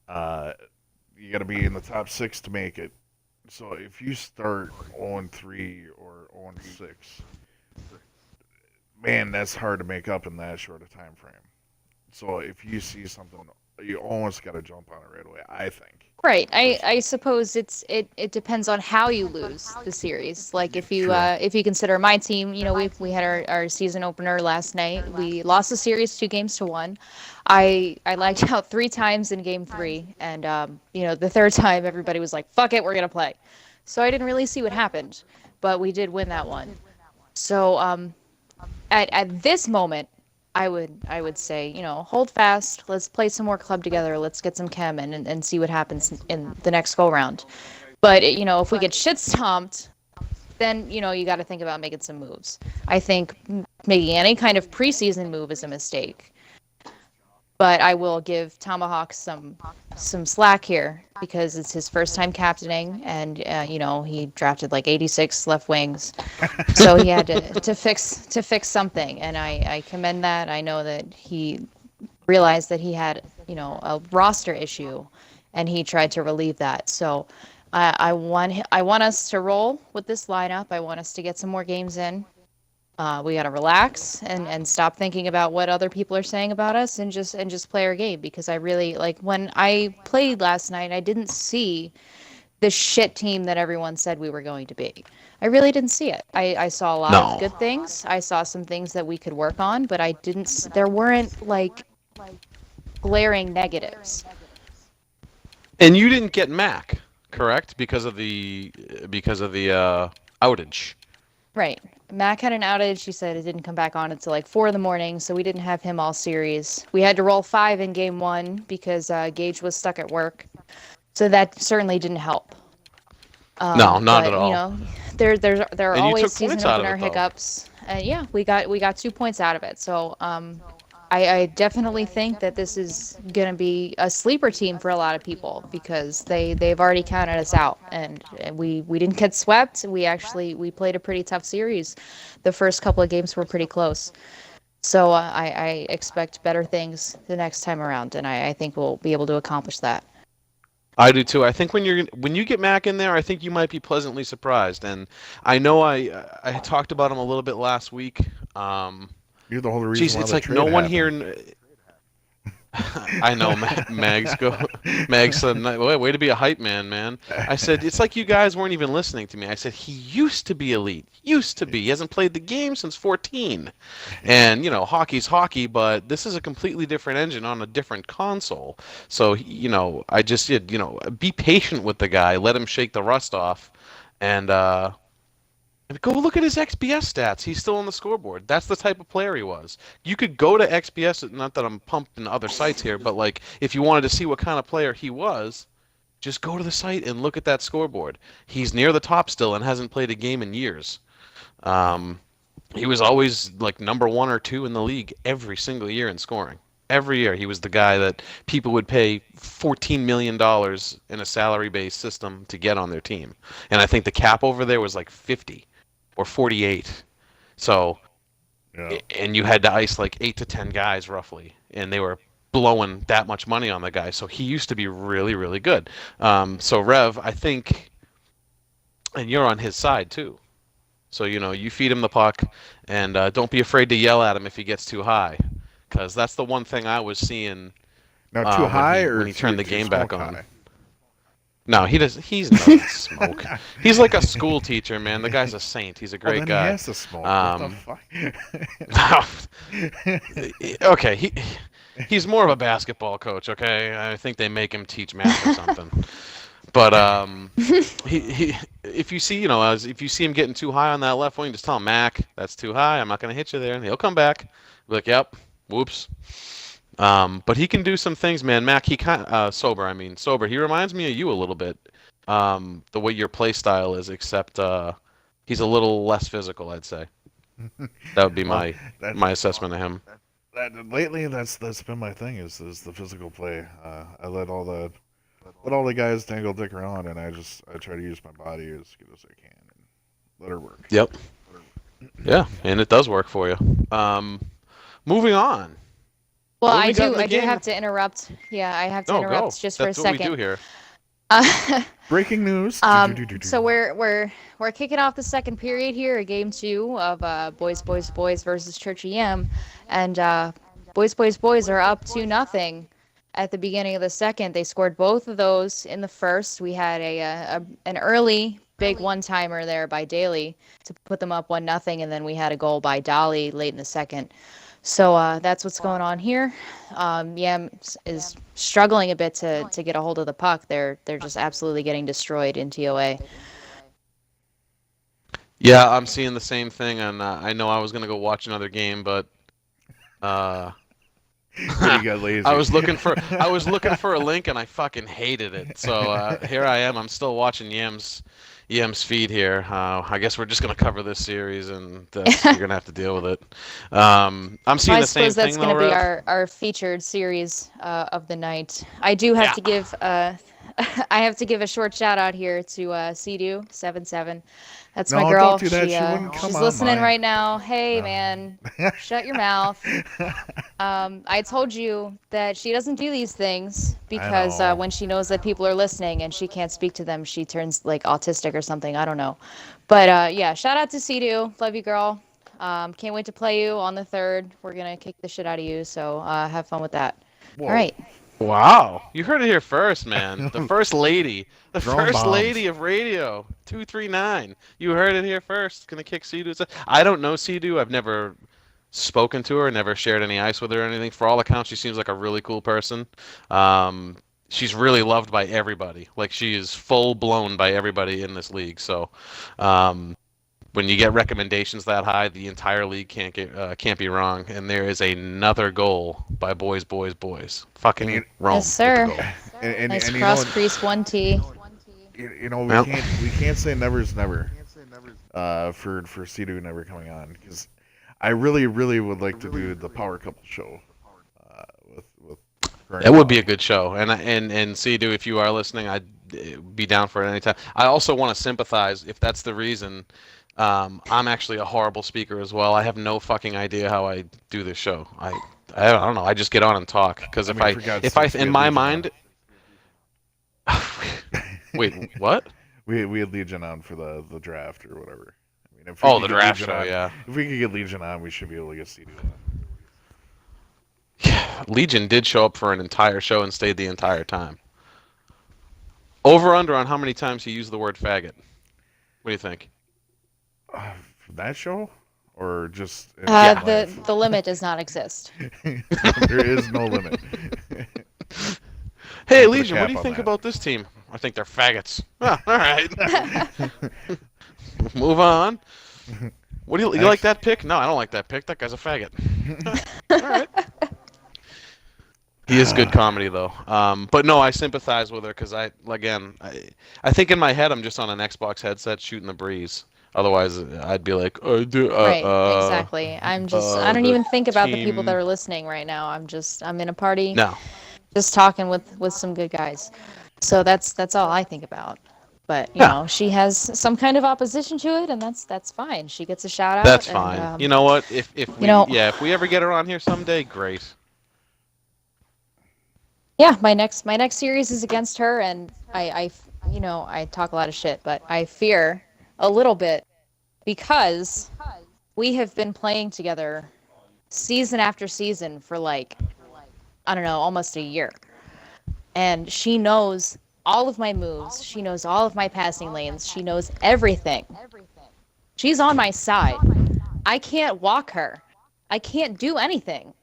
Uh, you got to be in the top six to make it. So if you start 0-3 or 0-6, man, that's hard to make up in that short a time frame. So if you see something, you almost got to jump on it right away. I think Right. I personally. suppose it depends on how you lose the series. Like True. if you consider my team, we had our season opener last night. We lost the series 2 games to 1. I lagged out 3 times in game 3, and the third time everybody was like, "Fuck it, we're gonna play." So I didn't really see what happened, but we did win that one. So at this moment, I would say, hold fast. Let's play some more club together. Let's get some chem and see what happens in the next go round. But if we get shit stomped, then you got to think about making some moves. I think making any kind of preseason move is a mistake. But I will give Tomahawk some slack here because it's his first time captaining, and he drafted like 86 left wings, so he had to fix something, and I commend that. I know that he realized that he had a roster issue, and he tried to relieve that. So I want us to roll with this lineup. I want us to get some more games in. We got to relax and stop thinking about what other people are saying about us, and just play our game, because I really like when I played last night. I didn't see the shit team that everyone said we were going to be. I really didn't see it. I saw a lot of No. good things. I saw some things that we could work on, but I didn't. There weren't like glaring negatives. And you didn't get Mac, correct? Because of the outage. Right. Mac had an outage. He said it didn't come back on until like 4 in the morning, so we didn't have him all series. We had to roll 5 in game 1 because Gage was stuck at work, so that certainly didn't help. No, not at But all. there are And you always took season points out of opener it though. hiccups. Yeah, we got 2 points out of it. So I definitely think that this is gonna be a sleeper team for a lot of people, because they've already counted us out, and we didn't get swept. We played a pretty tough series. The first couple of games were pretty close. So I expect better things the next time around, and I think we'll be able to accomplish that. I do too. I think when you get Mac in there, I think you might be pleasantly surprised. And I know I talked about him a little bit last week. Um, You're the whole reason Geez, why it's the like no trade one happened. here. I know Mags go. Mags said, "Way to be a hype man, man." I said, "It's like you guys weren't even listening to me." I said, "He used to be elite. Used to be. He hasn't played the game since 14." And hockey's hockey, but this is a completely different engine on a different console. So I just did. Be patient with the guy. Let him shake the rust off, and go look at his XBS stats. He's still on the scoreboard. That's the type of player he was. You could go to XBS. Not that I'm pumping other sites here, but like if you wanted to see what kind of player he was, just go to the site and look at that scoreboard. He's near the top still and hasn't played a game in years. Um, he was always like number 1 or 2 in the league every single year in scoring. Every year he was the guy that people would pay $14 million in a salary-based system to get on their team. And I think the cap over there was like 50 or 48. So, Yeah. and you had to ice like 8 to 10 guys roughly, and they were blowing that much money on the guy. So he used to be really, really good. So Rev, I think, and you're on his side too. So you feed him the puck, and don't be afraid to yell at him if he gets too high, because that's the one thing I was seeing Now, too when high he or when he turned the too game back smoke on. high? No, he does. He doesn't smoke. He's like a school teacher, man. The guy's a saint. He's a Well, great then he guy. has to smoke. What the Um, fuck? okay, he's more of a basketball coach. Okay, I think they make him teach math or something. But he if you see if you see him getting too high on that left wing, just tell him, Mac, that's too high. I'm not going to hit you there, and he'll come back. Be like, yep, whoops. But he can do some things, man. Mac, he kind sober. I mean, sober. He reminds me of you a little bit. The way your play style is, except he's a little less physical, I'd say. That would be Well, my that my assessment of him. lately that's been my thing is the physical play. I let all the guys dangle dick around, and I try to use my body as good as I can and let her work. Yep. Yeah, and it does work for you. Um, moving on. Well, What do I we got do in the I do game? have to interrupt. Yeah, I have to No, go. interrupt just for a That's what we do second. here. Uh, Breaking news. so we're kicking off the second period here, game two of boys versus Church EM, and boys are up 2-0 at the beginning of the second. They scored both of those in the first. We had an early big one timer there by Daly to put them up 1-0, and then we had a goal by Dolly late in the second. So that's what's going on here. Yam is struggling a bit to get a hold of the puck. They're just absolutely getting destroyed in TOA. Yeah, I'm seeing the same thing, and I know I was gonna go watch another game, but uh, But he got lazy. I was looking for a link, and I fucking hated it. So here I am. I'm still watching Yam's feed here. I guess we're just gonna cover this series, and you're gonna have to deal with it. I'm Well, seeing I the same suppose that's thing going though, to be Rev. our featured series of the night. I do have Yeah. to give I have to give a short shout out here to Cedu77. That's my No, don't girl. do that. She wouldn't come She's on listening mine. right now. Hey No. man, shut your mouth. I told you that she doesn't do these things I because know. when she knows that people are listening and she can't speak to them, she turns like autistic or something. I don't know. But yeah, shout out to Cedu. Love you, girl. Can't wait to play you on the third. We're gonna kick the shit out of you, so have fun with that. All Whoa. right. Wow, you heard it here first, man. The Throwing first bombs. lady of radio, 239. You heard it here first. Gonna kick Cedu. I don't know Cedu. I've never spoken to her, never shared any ice with her or anything. For all accounts, she seems like a really cool person. Um, she's really loved by everybody. Like she is full blown by everybody in this league. So, um, when you get recommendations that high, the entire league can't be wrong. And there is another goal by boys. And Fucking you, Rome Yes, with the sir. goal. Nice and cross crease 1T. we Yep. can't say never's never. For Cedu never coming on because I really would like to do the power couple show. With her That and would be a Dolly. good show. And Cedu, if you are listening, I'd be down for it anytime. I also want to sympathize if that's the reason. I'm actually a horrible speaker as well. I have no fucking idea how I do this show. I don't know. I just get on and talk because I mean, for God's if I sakes, we in had my Legion on. mind. Wait, what? We had Legion on for the draft or whatever. I mean, if we Oh, could the get draft Legion show, on, yeah. if we could get Legion on, we should be able to get Cedu on. Legion did show up for an entire show and stayed the entire time. Over under on how many times he used the word faggot. What do you think? That show, or just in Yeah. The life? the limit does not exist. There is no limit. Hey, Can't put a Legion, what do cap you on think that. about this team? I think they're faggots. Ah, all right. Move on. What do you like Next. that pick? No, I don't like that pick. That guy's a faggot. All right. He is good comedy though. But no, I sympathize with her because I think in my head I'm just on an Xbox headset shooting the breeze. Otherwise, I'd be like, Right, exactly. I don't the even think about the people that team. are listening right now. I'm in a party No, just talking with some good guys. So that's all I think about. But, yeah, she has some kind of opposition to it, and that's fine. She gets a shout that's out, and fine. You know what? you know, If we ever get her on here someday, great. yeah, my next series is against her, and I talk a lot of shit, but I fear a little bit because we have been playing together season after season for like, I don't know, almost a year. And she knows all of my moves. She knows all of my passing lanes. She knows everything. She's on my side. I can't walk her. I can't do anything.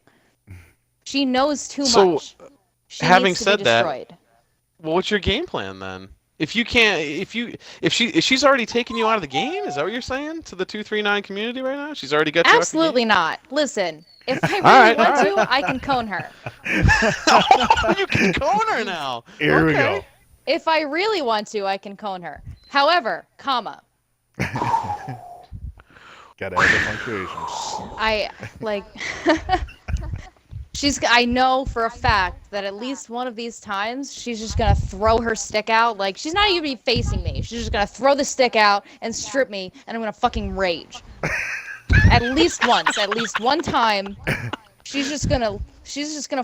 She knows too So, much. She having needs to be said that, destroyed. well, what's your game plan then? If you can't, if she's already taken you out of the game, is that what you're saying to the 239 community right now? She's already got you off the game. Absolutely not. Listen, if I All really right, all want right. to, I can cone her. Oh, you can cone her now. Here we Okay. go. If I really want to, I can cone her. However, comma, Gotta add the punctuation. I like I know for a fact that at least one of these times she's just gonna throw her stick out. Like she's not even facing me. She's just gonna throw the stick out and strip me, and I'm gonna fucking rage. At least once, at least one time, she's just gonna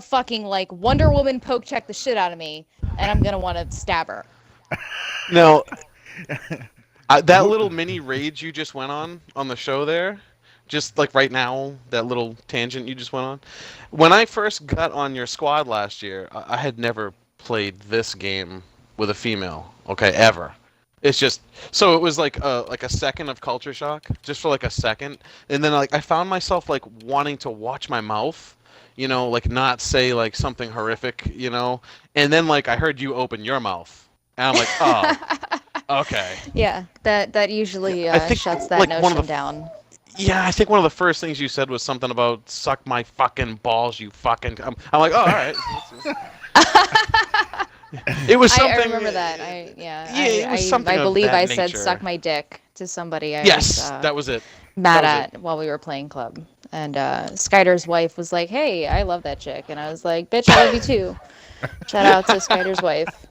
fucking like Wonder Woman poke check the shit out of me, and I'm gonna want to stab her. Now, that Who- little mini rage you just went on the show there, just like right now, that little tangent you just went on. When I first got on your squad last year, I had never played this game with a female. Okay, ever. It's just so it was like a second of culture shock, just for like a second, and then like I found myself like wanting to watch my mouth, like not say like something horrific, and then like I heard you open your mouth, and I'm like, oh, okay. Yeah, that usually I think shuts that like one notion of the down. yeah, I think one of the first things you said was something about suck my fucking balls, you fucking. I'm like, oh, all right. It was I something. remember that. I yeah. Yeah, it was something I of believe that I said nature. suck my dick to somebody I was Yes, that was it. That mad was it. at while we were playing club. And Skyder's wife was like, "Hey, I love that chick," and I was like, "Bitch, I love you too." Shout out to Skyder's wife.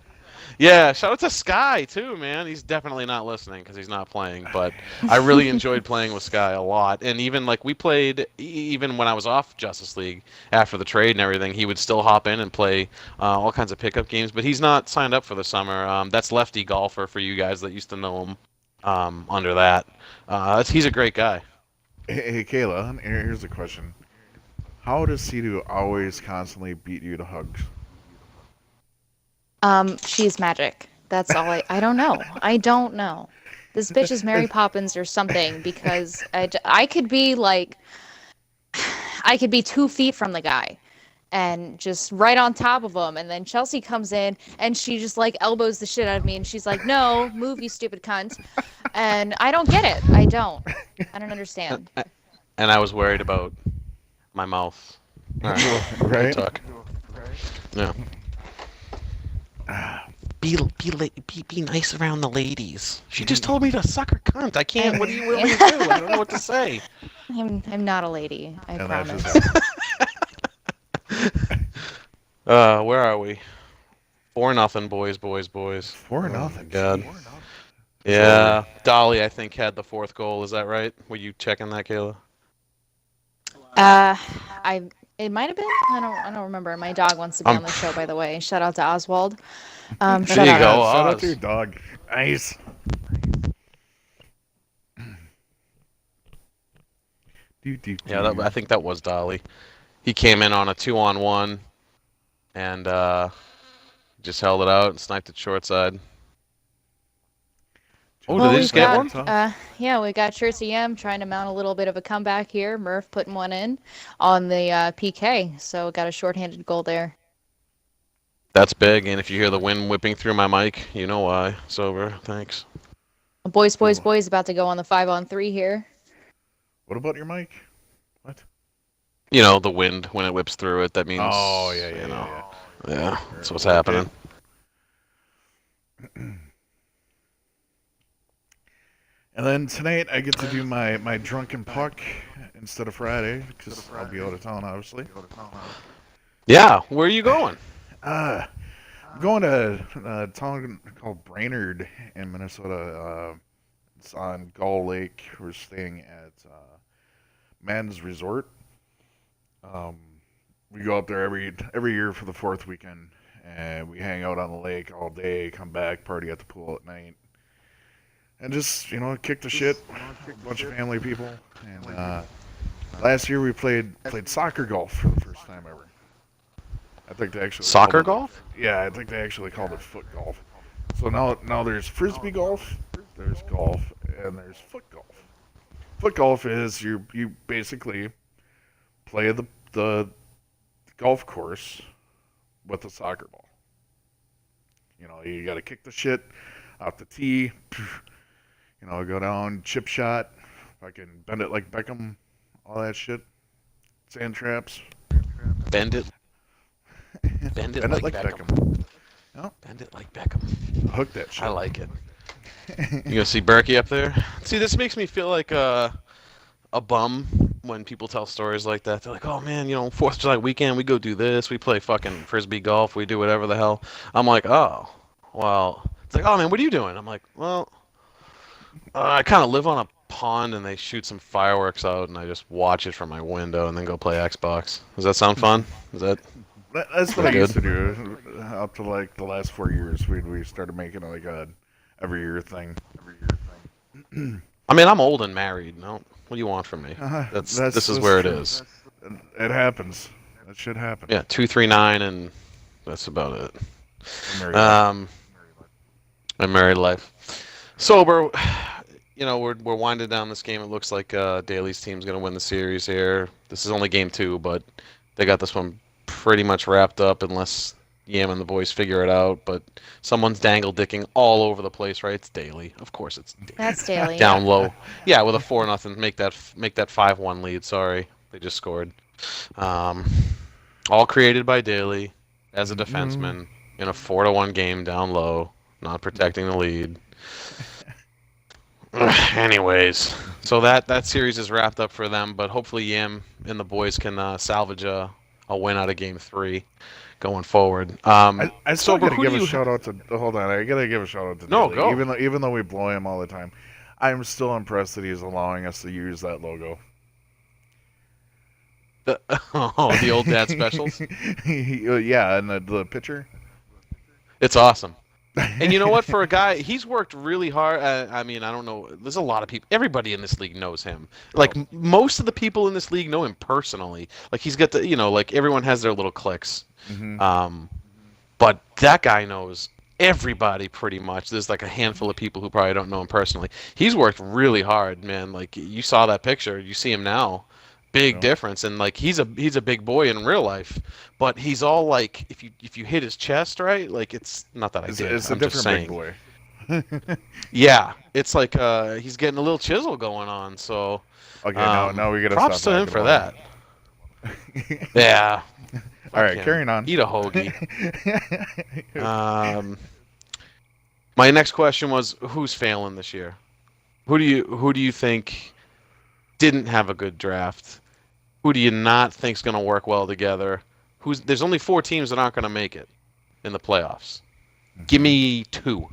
Yeah, shout out to Sky too, man. He's definitely not listening because he's not playing, but I really enjoyed playing with Sky a lot. And even like we played, even when I was off Justice League after the trade and everything, he would still hop in and play all kinds of pickup games. But he's not signed up for the summer. That's Lefty Golfer for you guys that used to know him under that. He's a great guy. Hey, Kayla, here's a question. How does Sidu always constantly beat you to hugs? She's magic. That's all I don't know. I don't know. This bitch is Mary Poppins or something because I could be like I could be 2 feet from the guy and just right on top of him. And then Chelsea comes in and she just like elbows the shit out of me and she's like, "No, move, you stupid cunt." And I don't get it. I don't. I don't understand. And I was worried about my mouth. All right, good Right? talk. Yeah. Be nice around the ladies. She just told me to suck her cunt. I can't. What do you want me to do? I don't know what to say. I'm not a lady. I And that promise. just happened. Where are we? 4-0, boys, boys, boys. 4 Oh my nothing. God. Jeez. Yeah, Dolly, I think had the fourth goal. Is that right? Were you checking that, Kayla? Uh, I it might have been. I don't remember. My dog wants to be Um, on the show, by the way. Shout out to Oswald. There Shout you out. go, Shout out to your Oz. dog. Nice. Yeah, I think that was Dolly. He came in on a 2-on-1 and just held it out and sniped it short side. Oh, did Well, they we've just get got one? yeah, we got Jersey M trying to mount a little bit of a comeback here. Murph putting one in on the PK, so got a shorthanded goal there. That's big, and if you hear the wind whipping through my mic, you know why. Sober, thanks. Boys, boys, boys, about to go on the 5-on-3 here. What about your mic? What? You know, the wind, when it whips through it, that means, Oh, yeah, yeah, you know, yeah, yeah, that's what's Okay. happening. And then tonight I get to do my drunken puck instead of Friday because I'll be out of town, obviously. Yeah, where are you going? I'm going to a town called Brainerd in Minnesota. It's on Gull Lake. We're staying at Man's Resort. Um, we go out there every year for the fourth weekend, and we hang out on the lake all day, come back, party at the pool at night, and just kick the shit. A bunch of family people. And last year we played soccer golf for the first time ever. I think they actually Soccer called golf? Yeah, I think they actually called it foot golf. So now there's frisbee golf, there's golf, and there's foot golf. Foot golf is you basically play the golf course with a soccer ball. You got to kick the shit out the tee, go down, chip shot, fucking bend it like Beckham, all that shit. Sand traps, Bend it, bend it bend it like like Beckham. Beckham. Oh, Bend it like Beckham. hook that I shit. like it. You gonna see Berkey up there? See, this makes me feel like a bum when people tell stories like that. They're like, "Oh man, 4th of July weekend, we go do this. We play fucking frisbee golf. We do whatever the hell." I'm like, "Oh, well." It's like, "Oh man, what are you doing?" I'm like, "Well, I kind of live on a pond, and they shoot some fireworks out, and I just watch it from my window, and then go play Xbox." Does that sound fun? Is That's what that I used good? to do up to like the last 4 years. We started making it like a every year thing. I mean, I'm old and married. No, what do you want from me? That's This is where it true. is. It happens. That shit happen. Yeah, 239, and that's about it. In married life. Um, my married life. Sober, we're winding down this game. It looks like Daly's team's gonna win the series here. This is only game 2, but they got this one pretty much wrapped up unless Yam and the boys figure it out. But someone's dangle dicking all over the place, right? It's Daly. Of course, it's Daly. That's Daily. Down Yep. low. Yeah, with a 4-0, make that 5-1 lead. Sorry, they just scored. Um, all created by Daly as a defenseman in a 4-1 game down low, not protecting the lead. Anyways, so that series is wrapped up for them, but hopefully Yam and the boys can salvage a win out of game 3 going forward. I still Sober, gotta who do give a you? shout out to. Hold on, I gotta give a shout out to No, Daly. go. Even though we blow him all the time, I'm still impressed that he's allowing us to use that logo. The old dad specials. Yeah, and the picture. It's awesome. And you know what? For a guy, he's worked really hard. I mean, I don't know. There's a lot of people. Everybody in this league knows him. Like most of the people in this league know him personally. Like he's got the, like everyone has their little cliques. Mm-hmm. But that guy knows everybody pretty much. There's like a handful of people who probably don't know him personally. He's worked really hard, man. Like you saw that picture. You see him now. Big Yeah. difference. And like he's a big boy in real life, but he's all like if you hit his chest right, like it's not that I did. It's a I'm just different big saying. boy. Yeah, it's like he's getting a little chisel going on. So Okay, now we gotta props stop to him talking for about that. him. Yeah. All Fuck right, him. carrying on. Eat a hoagie. My next question was who's failing this year? Who do you think didn't have a good draft? Who do you not think's going to work well together? There's only 4 teams that aren't going to make it in the playoffs. Give me 2.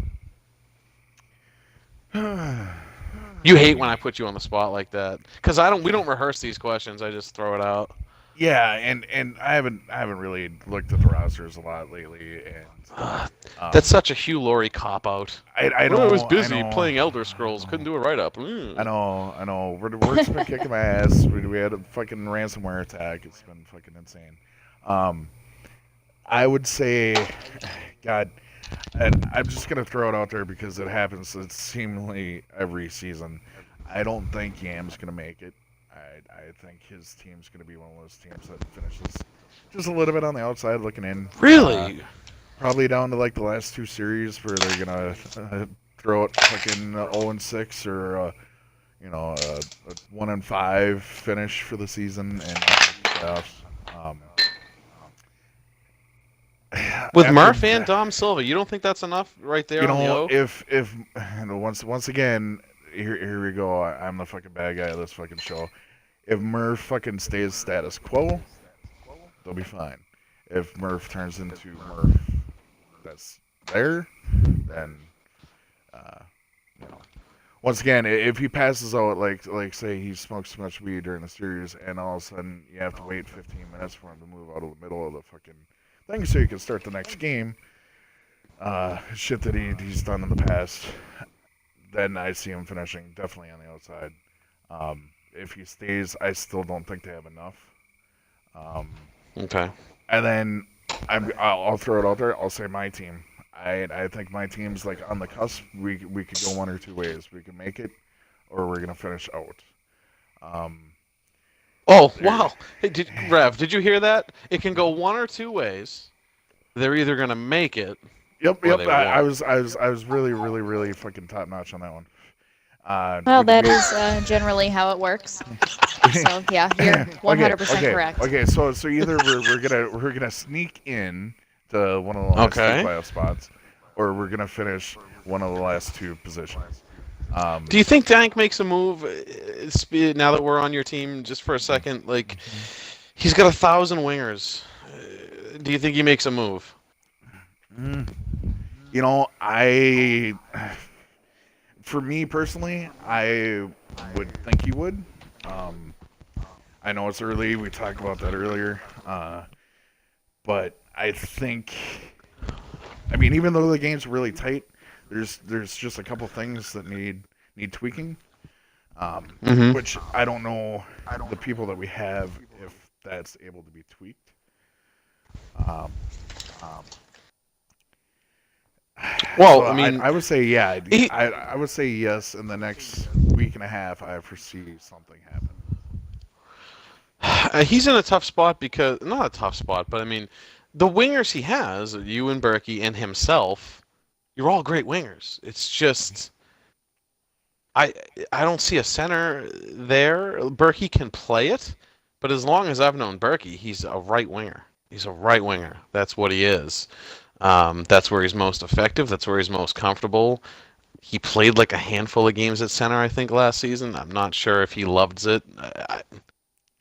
You hate when I put you on the spot like that because we don't rehearse these questions. I just throw it out. Yeah, and I haven't really looked at the rosters a lot lately, and That's such a Hugh Laurie cop out. I Well, know I was busy I know, playing Elder Scrolls. Couldn't do a write up. I know. Work's been kicking my ass. We had a fucking ransomware attack. It's been fucking insane. I would say, God, and I'm just gonna throw it out there because it happens. It's seemingly every season. I don't think Yam's gonna make it. I think his team's gonna be one of those teams that finishes just a little bit on the outside looking in. Really? Probably down to like the last 2 series where they're gonna throw it fucking 0-6 or a 1-5 finish for the season and playoffs. With After Murph and that- Dom Silva, you don't think that's enough right there you on the know, O? if once again, here we go. I'm the fucking bad guy of this fucking show. If Murph fucking stays status quo, they'll be fine. If Murph turns into Murph that's there, then you know. Once again, if he passes out, like say he smokes too much weed during the series, and all of a sudden you have to wait 15 minutes for him to move out of the middle of the fucking thing so you can start the next game. Shit that he's done in the past. Then I see him finishing definitely on the outside. If he stays, I still don't think they have enough. Okay. And then I'll throw it out there. I'll say my team. I think my team's like on the cusp. We could go one or two ways. We can make it, or we're gonna finish out. Oh, wow. Hey, Rev, did you hear that? It can go one or two ways. They're either going to make it Yep, or yep. they won. I was really, really, really fucking top notch on that one. Well, that We is generally how it works. So yeah, you're okay, 100% okay, correct. okay. So either we're gonna sneak in to one of the last two Okay. playoff spots, or we're gonna finish one of the last two positions. Do you think Dank makes a move now that we're on your team just for a second? Like, Mhm. he's got 1,000 wingers. Do you think he makes a move? Mm. I for me personally, I would think he would. Um, I know it's early. We talked about that earlier. But I think, I mean, even though the game's really tight, there's just a couple things that need tweaking. Mm-hmm. Which I don't know the people that we have if that's able to be tweaked. Um, so Well, I I mean, I would say yeah. he, I would say yes. In the next week and a half, I foresee something happen. he's in a tough spot because not a tough spot, but I mean, the wingers he has, you and Berkey and himself, you're all great wingers. It's just I I don't see a center there. Berkey can play it, but as long as I've known Berkey, he's a right winger. He's a right winger. That's what he is. That's where he's most effective. That's where he's most comfortable. He played like a handful of games at center, I think, last season. I'm not sure if he loves it.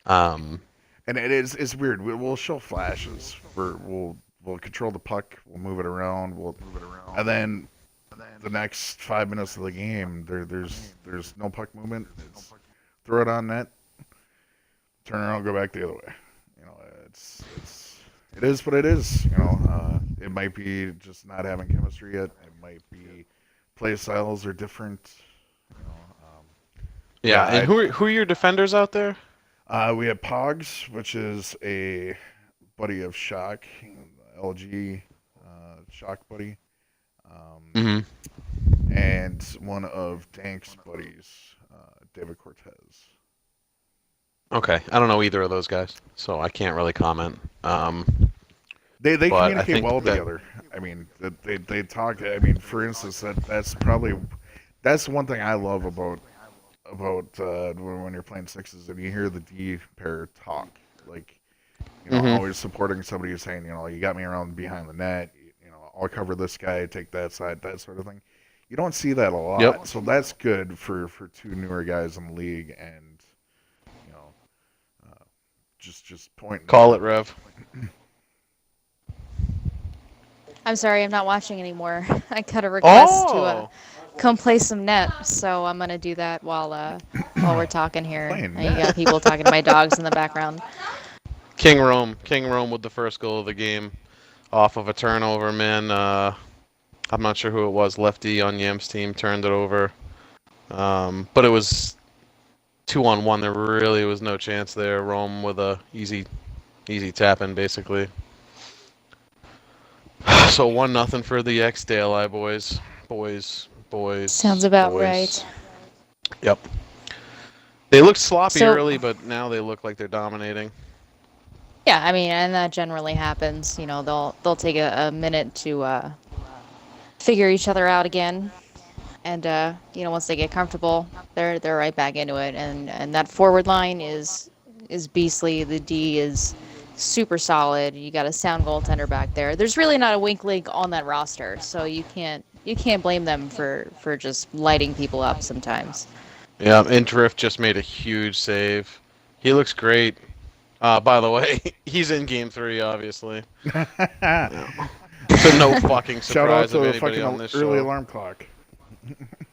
Um, And it's weird. We'll show flashes. We'll control the puck. We'll move it around. And then the next 5 minutes of the game, there's no puck movement. It's throw it on net, turn around, go back the other way. You know, it is what it is. It might be just not having chemistry yet. It might be play styles are different. You know, yeah, and yeah. who are your defenders out there? We have Pogs, which is a buddy of Shock, LG Shock buddy, um, Hmm. and one of Dank's buddies, David Cortez. Okay, I don't know either of those guys, so I can't really comment. They But I communicate think well that together. I mean, they talk. I mean, for instance, that's one thing I love about when you're playing sixes and you hear the D pair talk, like hmm. always supporting somebody who's saying, you got me around behind the net. I'll cover this guy, take that side, that sort of thing. You don't see that a Yep. lot, so that's good for two newer guys in the league, and you know, uh, just pointing Call out. it, Rev. I'm sorry, I'm not watching anymore. I got a request to Oh, come play some net, so I'm gonna do that while we're talking here. Playing And you net. got people talking to my dogs in the background. King Rome. King Rome with the first goal of the game off of a turnover, man. I'm not sure who it was. Lefty on Yam's team turned it over. But it was 2-on-1. There really was no chance there. Rome with a easy tap in, basically. So 1-0 for the ex-Dale boys. Sounds about Boys. right. Yep. They looked sloppy So early, but now they look like they're dominating. yeah, I mean, and that generally happens. They'll take a minute to figure each other out again, and once they get comfortable, they're right back into it. And that forward line is beastly. The D is super solid. You got a sound goaltender back there. There's really not a weak link on that roster, so you can't blame them for just lighting people up sometimes. Yeah, and Drift just made a huge save. He looks great. By the way, he's in game 3, obviously. Yeah. To no fucking Shout out surprise to of the anybody fucking on this early show. alarm clock.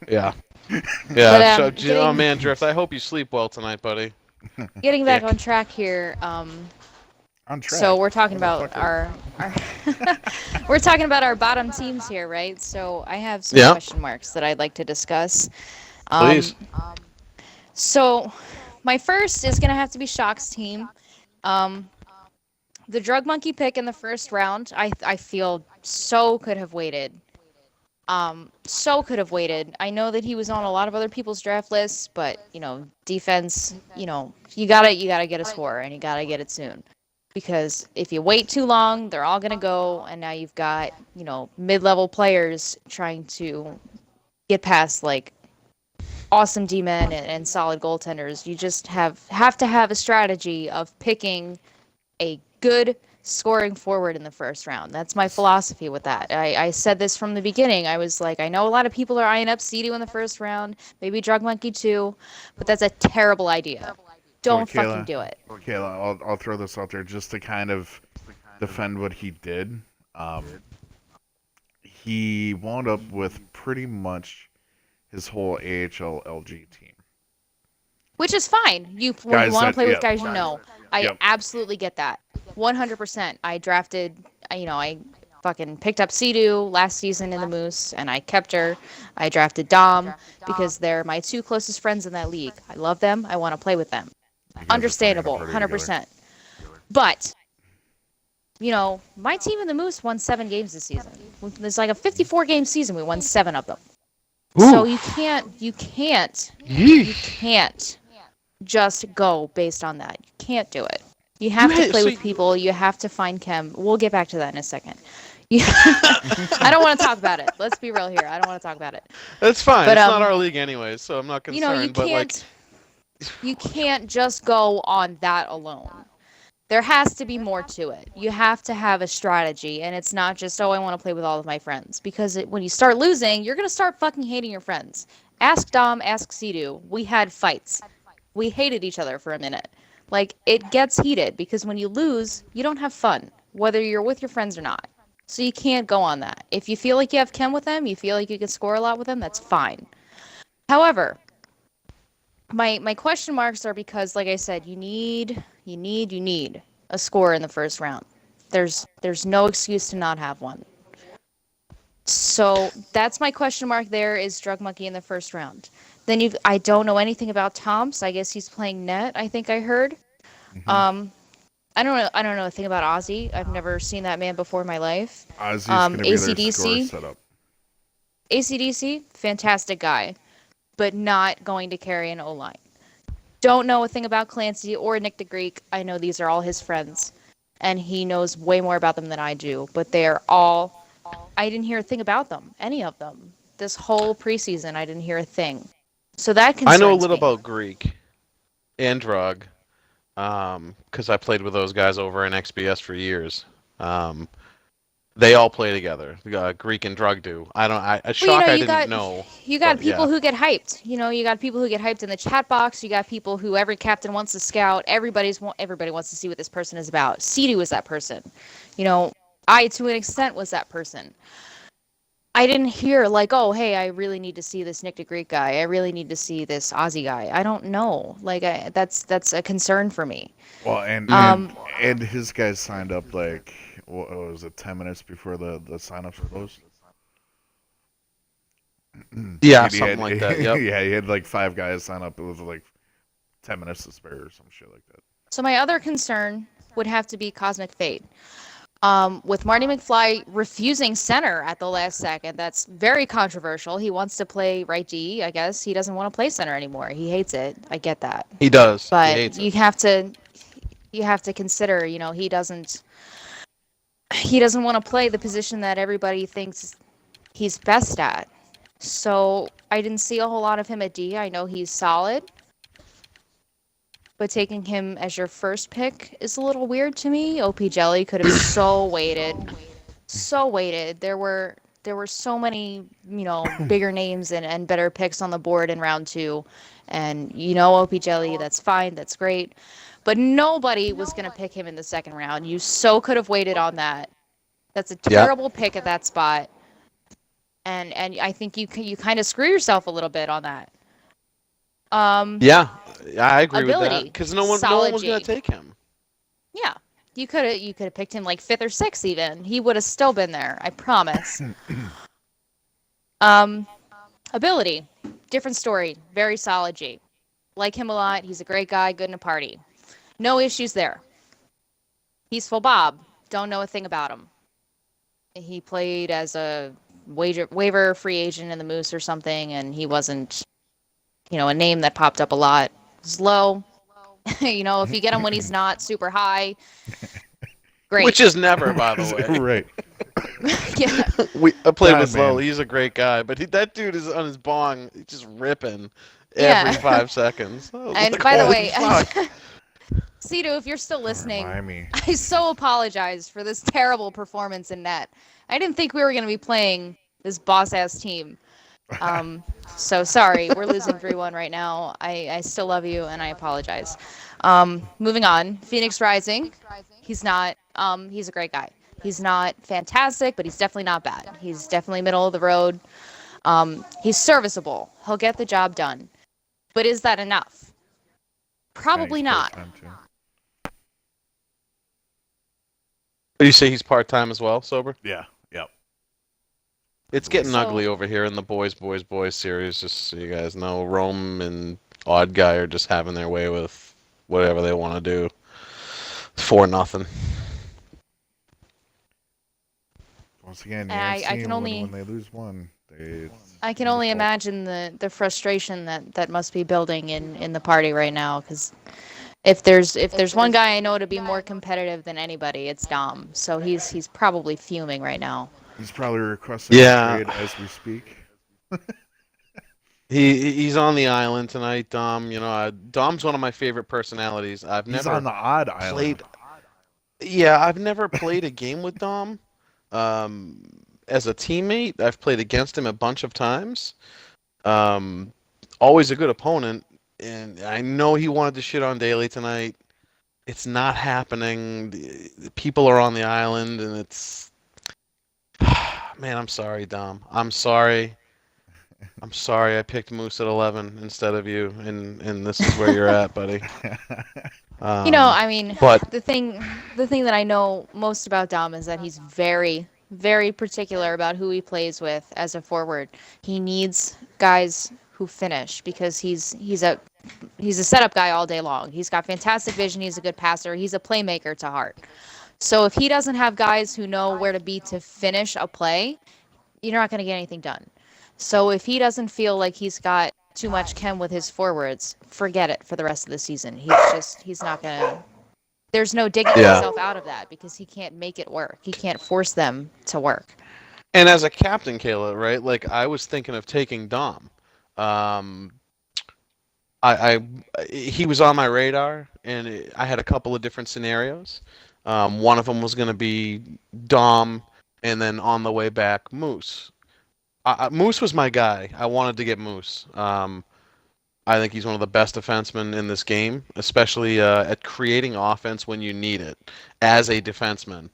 Yeah. But Yeah. So, oh getting man, Drift, I hope you sleep well tonight, buddy. getting back on Dick. track here. On So track, we're talking about motherfucker. our we're talking about our bottom teams here, right? So I have some Yeah. question marks that I'd like to discuss. Please. Um, so my first is gonna have to be Shock's team. Um, the drug monkey pick in the first round, I feel so could have waited. So could have waited. I know that he was on a lot of other people's draft lists, but defense, you gotta get a score and you gotta get it soon. because if you wait too long, they're all going to go, and now you've got, mid-level players trying to get past like awesome D-men and solid goaltenders. You just have to have a strategy of picking a good scoring forward in the first round. That's my philosophy with that. I said this from the beginning. I was like, I know a lot of people are eyeing up Cedo in the first round, maybe Drug Monkey too, but that's a terrible idea. So Don't fucking Kayla, do it. I'll throw this out there just to kind of defend what he did. Um, he wound up with pretty much his whole AHL LG team. Which is fine. When you Guys want to that, play with yeah, guys you know. I yep. absolutely get that. 100%. I drafted, I fucking picked up Sea-Doo last season in the Moose, and I kept her. I drafted Dom because they're my two closest friends in that league. I love them. I want to play with them. You guys are playing at a Understandable, party together. 100%. But, my team in the Moose won 7 games this season. There's like a 54-game season. We won 7 of them. So Ooh. you can't Yeesh. just go based on that. You can't do it. You have to play with people. You have to find chem. We'll get back to that in a second. I don't want to talk about it. Let's be real here. I don't want to talk about it. That's fine. But It's not our league anyways, so I'm not concerned. But like, you can't just go on that alone. There has to be more to it. You have to have a strategy, and it's not just, oh, I want to play with all of my friends. Because when you start losing, you're going to start fucking hating your friends. Ask Dom, ask Sea-Doo. We had fights. We hated each other for a minute. Like, it gets heated, because when you lose, you don't have fun, whether you're with your friends or not. So you can't go on that. If you feel like you have chem with them, you feel like you can score a lot with them, that's fine. However, my question marks are because, like I said, you need a score in the first round. There's no excuse to not have one. So that's my question mark. There is Drug Monkey in the first round. Then I don't know anything about Tom's. I guess he's playing net. I think I heard. Mm-hmm. Um, I don't know a thing about Ozzy. I've never seen that man before in my life. Ozzy's going to be their score ACDC, setup. ACDC, fantastic guy, but not going to carry an O-line. Don't know a thing about Clancy or Nick the Greek. I know these are all his friends, and he knows way more about them than I do. But they are all. I didn't hear a thing about them, any of them. This whole preseason, I didn't hear a thing. So that I know a concerns little me. about Greek and Drug, because I played with those guys over in XBS for years. They all play together. Greek and Drug do. I don't. A Well, shock I didn't know. you got But yeah, people who get hyped. You got people who get hyped in the chat box. You got people who every captain wants to scout. Everybody wants to see what this person is about. Cedu was that person. I to an extent was that person. I didn't hear like, oh, hey, I really need to see this Nick the Greek guy. I really need to see this Aussie guy. I don't know. Like, that's a concern for me. Well, Mhm. and his guys signed up like what was it, 10 minutes before the sign-ups closed? Yeah, He something had, like that. Yep. yeah, he had like 5 guys sign up. It was like 10 minutes to spare or some shit like that. So my other concern would have to be Cosmic Fate. With Marty McFly refusing center at the last second, that's very controversial. He wants to play right D, I guess. He doesn't want to play center anymore. He hates it. I get that. He does. He But hates it. you have to consider, he doesn't want to play the position that everybody thinks he's best at. So I didn't see a whole lot of him at D. I know he's solid, but taking him as your first pick is a little weird to me. OP Jelly could have so waited. So waited. There were so many, bigger names and better picks on the board in round 2. And OP Jelly, that's fine, that's great. But nobody was going to pick him in the second round. You so could have waited on that. That's a Yeah. terrible pick at that spot. And I think you kind of screw yourself a little bit on that. Yeah, I agree with that. Ability, Because no one solid was gonna G. take him. Yeah. You could have picked him like 5th or 6th even. He would have still been there, I promise. Ability, different story, very solid G. Like him a lot. He's a great guy, good in a party. No issues there. Peaceful Bob, don't know a thing about him. He played as a waiver free agent in the Moose or something, and he wasn't, a name that popped up a lot. He's low. If you get him when he's not super high, Great. which is never, by the way. Right. Yeah. I played God, with Lowell. man. He's a great guy, but that dude is on his bong, just ripping every Yeah. 5 seconds. I was And like, by the holy way, fuck. Cito, if you're still Don't listening, remind me. I so apologize for this terrible performance in net. I didn't think we were going to be playing this boss ass team. Um, so sorry, we're losing 3-1 right now. I still love you and I apologize. Moving on, Phoenix Rising. He's a great guy. He's not fantastic, but he's definitely not bad. He's definitely middle of the road. He's serviceable. He'll get the job done. But is that enough? And he's Probably part not. time too. You say he's part-time as well, sober? Yeah. Yep. It's getting So, ugly over here in the boys series, just so you guys know. Rome and Odd Guy are just having their way with whatever they want to do. 4-0. Once again, you and ain't I can seen when only they lose one. They I can their only fault. imagine the frustration that must be building in the party right now. Because if there's one guy I know to be more competitive than anybody, it's Dom. So he's probably fuming right now. He's probably requesting a Yeah, trade as we speak. he's on the island tonight, Dom. You know, Dom's one of my favorite personalities. He's on the odd island. Played. Yeah, I've never played a game with Dom. Um, as a teammate, I've played against him a bunch of times. Um, always a good opponent, and I know he wanted to shit on Daly tonight. It's not happening. The people are on the island, and it's man. I'm sorry, Dom. I'm sorry. I'm sorry. I picked Moose at 11 instead of you, and this is where you're at, buddy. Um, I mean, but the thing that I know most about Dom is that he's very, very particular about who he plays with as a forward. He needs guys who finish because he's a setup guy all day long. He's got fantastic vision. He's a good passer. He's a playmaker to heart. So if he doesn't have guys who know where to be to finish a play, you're not going to get anything done. So if he doesn't feel like he's got too much chem with his forwards, forget it for the rest of the season. He's not going to. There's no digging yeah, himself out of that because he can't make it work. He can't force them to work. and as a captain, Kayla, right? Like I was thinking of taking Dom. Um, he was on my radar, and I had a couple of different scenarios. One of them was going to be Dom, and then on the way back, Moose. Moose was my guy. I wanted to get Moose. I think he's one of the best defensemen in this game, especially at creating offense when you need it as a defenseman.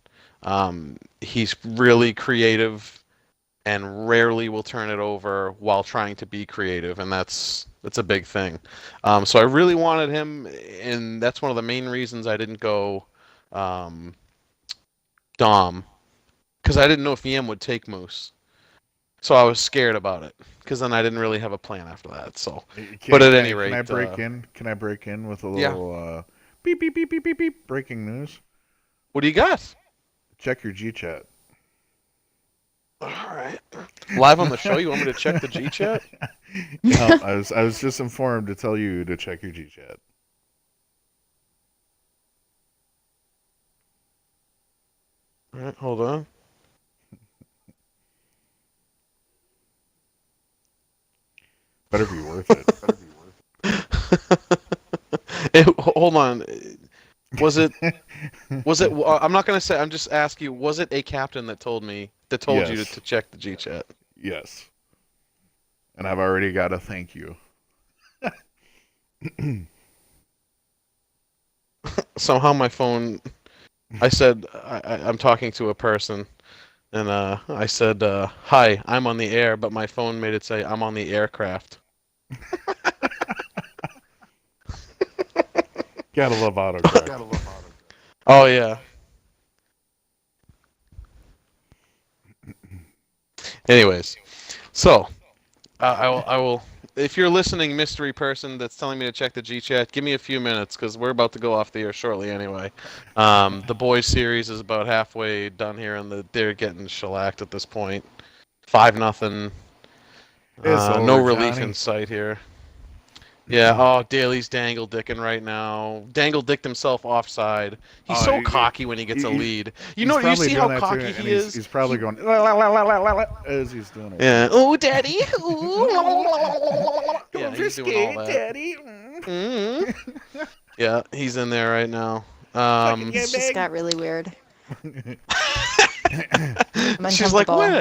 He's really creative and rarely will turn it over while trying to be creative, and that's a big thing. So I really wanted him, and that's one of the main reasons I didn't go um, Dom, because I didn't know if EM would take Moose. So I was scared about it, because then I didn't really have a plan after that. So, but at any Can I rate, break in? Can I break in with a yeah. little beep beep beep beep beep beep breaking news? What do you got? Check your G chat. All right, live on the show. You want me to check the G chat? No, I was just informed to tell you to check your G chat. All right, hold on. Better be worth it. Hold on. Was it? Was it? I'm not gonna say. I'm just asking you. Was it a captain that told you Yes. to check the G chat? Yes. And I've already got a thank you. Somehow my phone. I said I'm talking to a person, and I said hi. I'm on the air, but my phone made it say I'm on the aircraft. Gotta love autocorrect. Oh yeah. Anyways, so I will. If you're listening, mystery person that's telling me to check the G chat, give me a few minutes because we're about to go off the air shortly anyway. The boys series is about halfway done here, and they're getting shellacked at this point. 5-0. It's No over, relief in Johnny. sight here. Yeah. Oh, Daly's dangle dicking right now. Dangle dicked himself offside. He's Oh, so cocky when he gets a he, lead. You he's know, you probably see doing how that too, cocky and he he's is. he's He probably going la, la, la, la, la, la, la, as he's doing it Yeah. too. Oh, daddy. Ooh. Yeah, Don't he's doing all risky, that. Daddy. hmm Yeah, he's in there right now. Fucking This get just big. got really weird. I'm She's like, uncomfortable.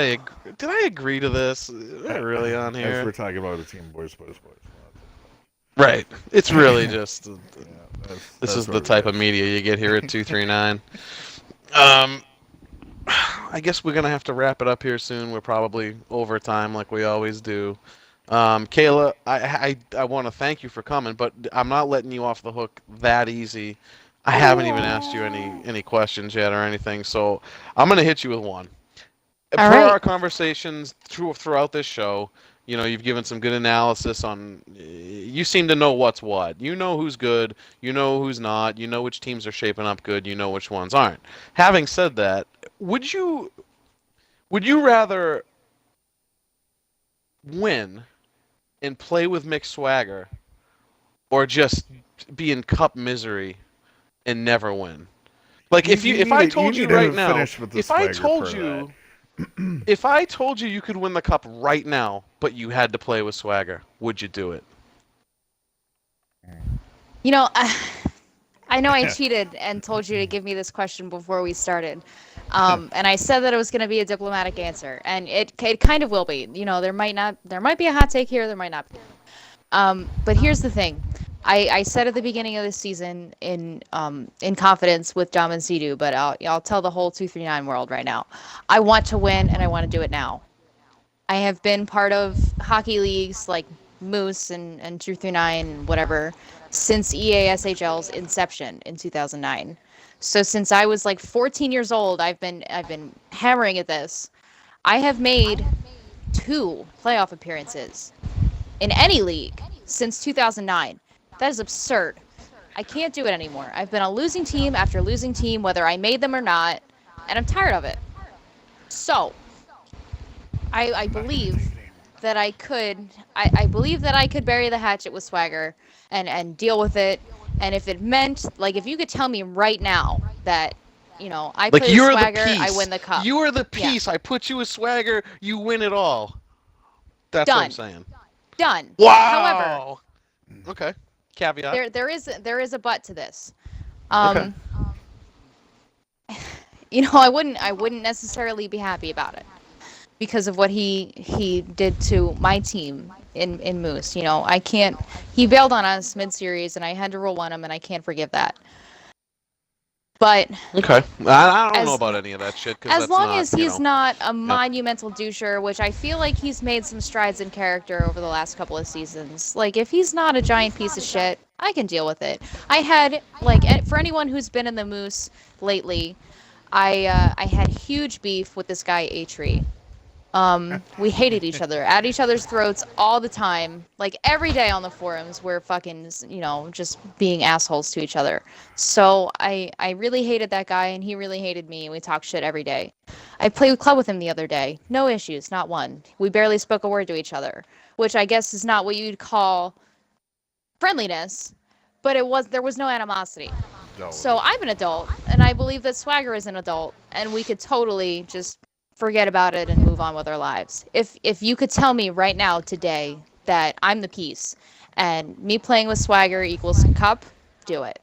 did I agree to this? Am I really on As here? we're talking about the team, boys, boys, boys. Right. It's really just Yeah, this that's is the what it type of is. media you get here at 239. Um, I guess we're gonna have to wrap it up here soon. We're probably over time like we always do. Kayla, I want to thank you for coming, but I'm not letting you off the hook that easy. I haven't even asked you any questions yet or anything, so I'm gonna hit you with one. All Per right. our conversations throughout this show, you've given some good analysis on. You seem to know what's what. You know who's good. You know who's not. You know which teams are shaping up good. You know which ones aren't. Having said that, would you would you rather win and play with Mick Swagger, or just be in cup misery and never win? Like if I You told need you right to now, finish with the if I swagger told part of that. you if I told you you could win the cup right now, but you had to play with Swagger, would you do it? You know, I know I cheated and told you to give me this question before we started. And I said that it was going to be a diplomatic answer, and it kind of will be. You know, there might be a hot take here, there might not be. But here's the thing. I said at the beginning of the season in confidence with Dom and Sidu, but I'll tell the whole 239 world right now. I want to win and I want to do it now. I have been part of hockey leagues like Moose and True Through Nine and whatever since EASHL's inception in 2009. So since I was like 14 years old, I've been hammering at this. I have made 2 playoff appearances in any league since 2009. That is absurd. I can't do it anymore. I've been a losing team after losing team, whether I made them or not, and I'm tired of it. So I I'm not gonna take believe it anymore. that I believe that I could bury the hatchet with Swagger and deal with it. And if it meant like if you could tell me right now that, I Like play with you're the Swagger, I piece. win the cup. You are the Yeah. piece. I put you with Swagger. You win it all. That's what I'm Done. saying. Done. However, Wow. Okay. Caveat. there is a but to this. Okay. Um, I wouldn't necessarily be happy about it because of what he did to my team in Moose. I can't. He bailed on us mid series, and I had to roll on him, and I can't forgive that. But Okay. I don't know as about any of that shit because as that's long not, as he's not a yeah. monumental doucher, which I feel like he's made some strides in character over the last couple of seasons. Like if he's not a giant piece of shit, I can deal with it. I had like for anyone who's been in the Moose lately, I had huge beef with this guy Atri. We hated each other, at each other's throats all the time. Like every day on the forums, we're fucking, just being assholes to each other. So I really hated that guy, and he really hated me, and we talked shit every day. I played club with him the other day. No issues, not one. We barely spoke a word to each other, which I guess is not what you'd call friendliness, but there was no animosity. Dealt with So it. I'm an adult, and I believe that Swagger is an adult, and we could totally just forget about it and move on with our lives. If you could tell me right now today that I'm the piece, and me playing with Swagger equals cup, do it.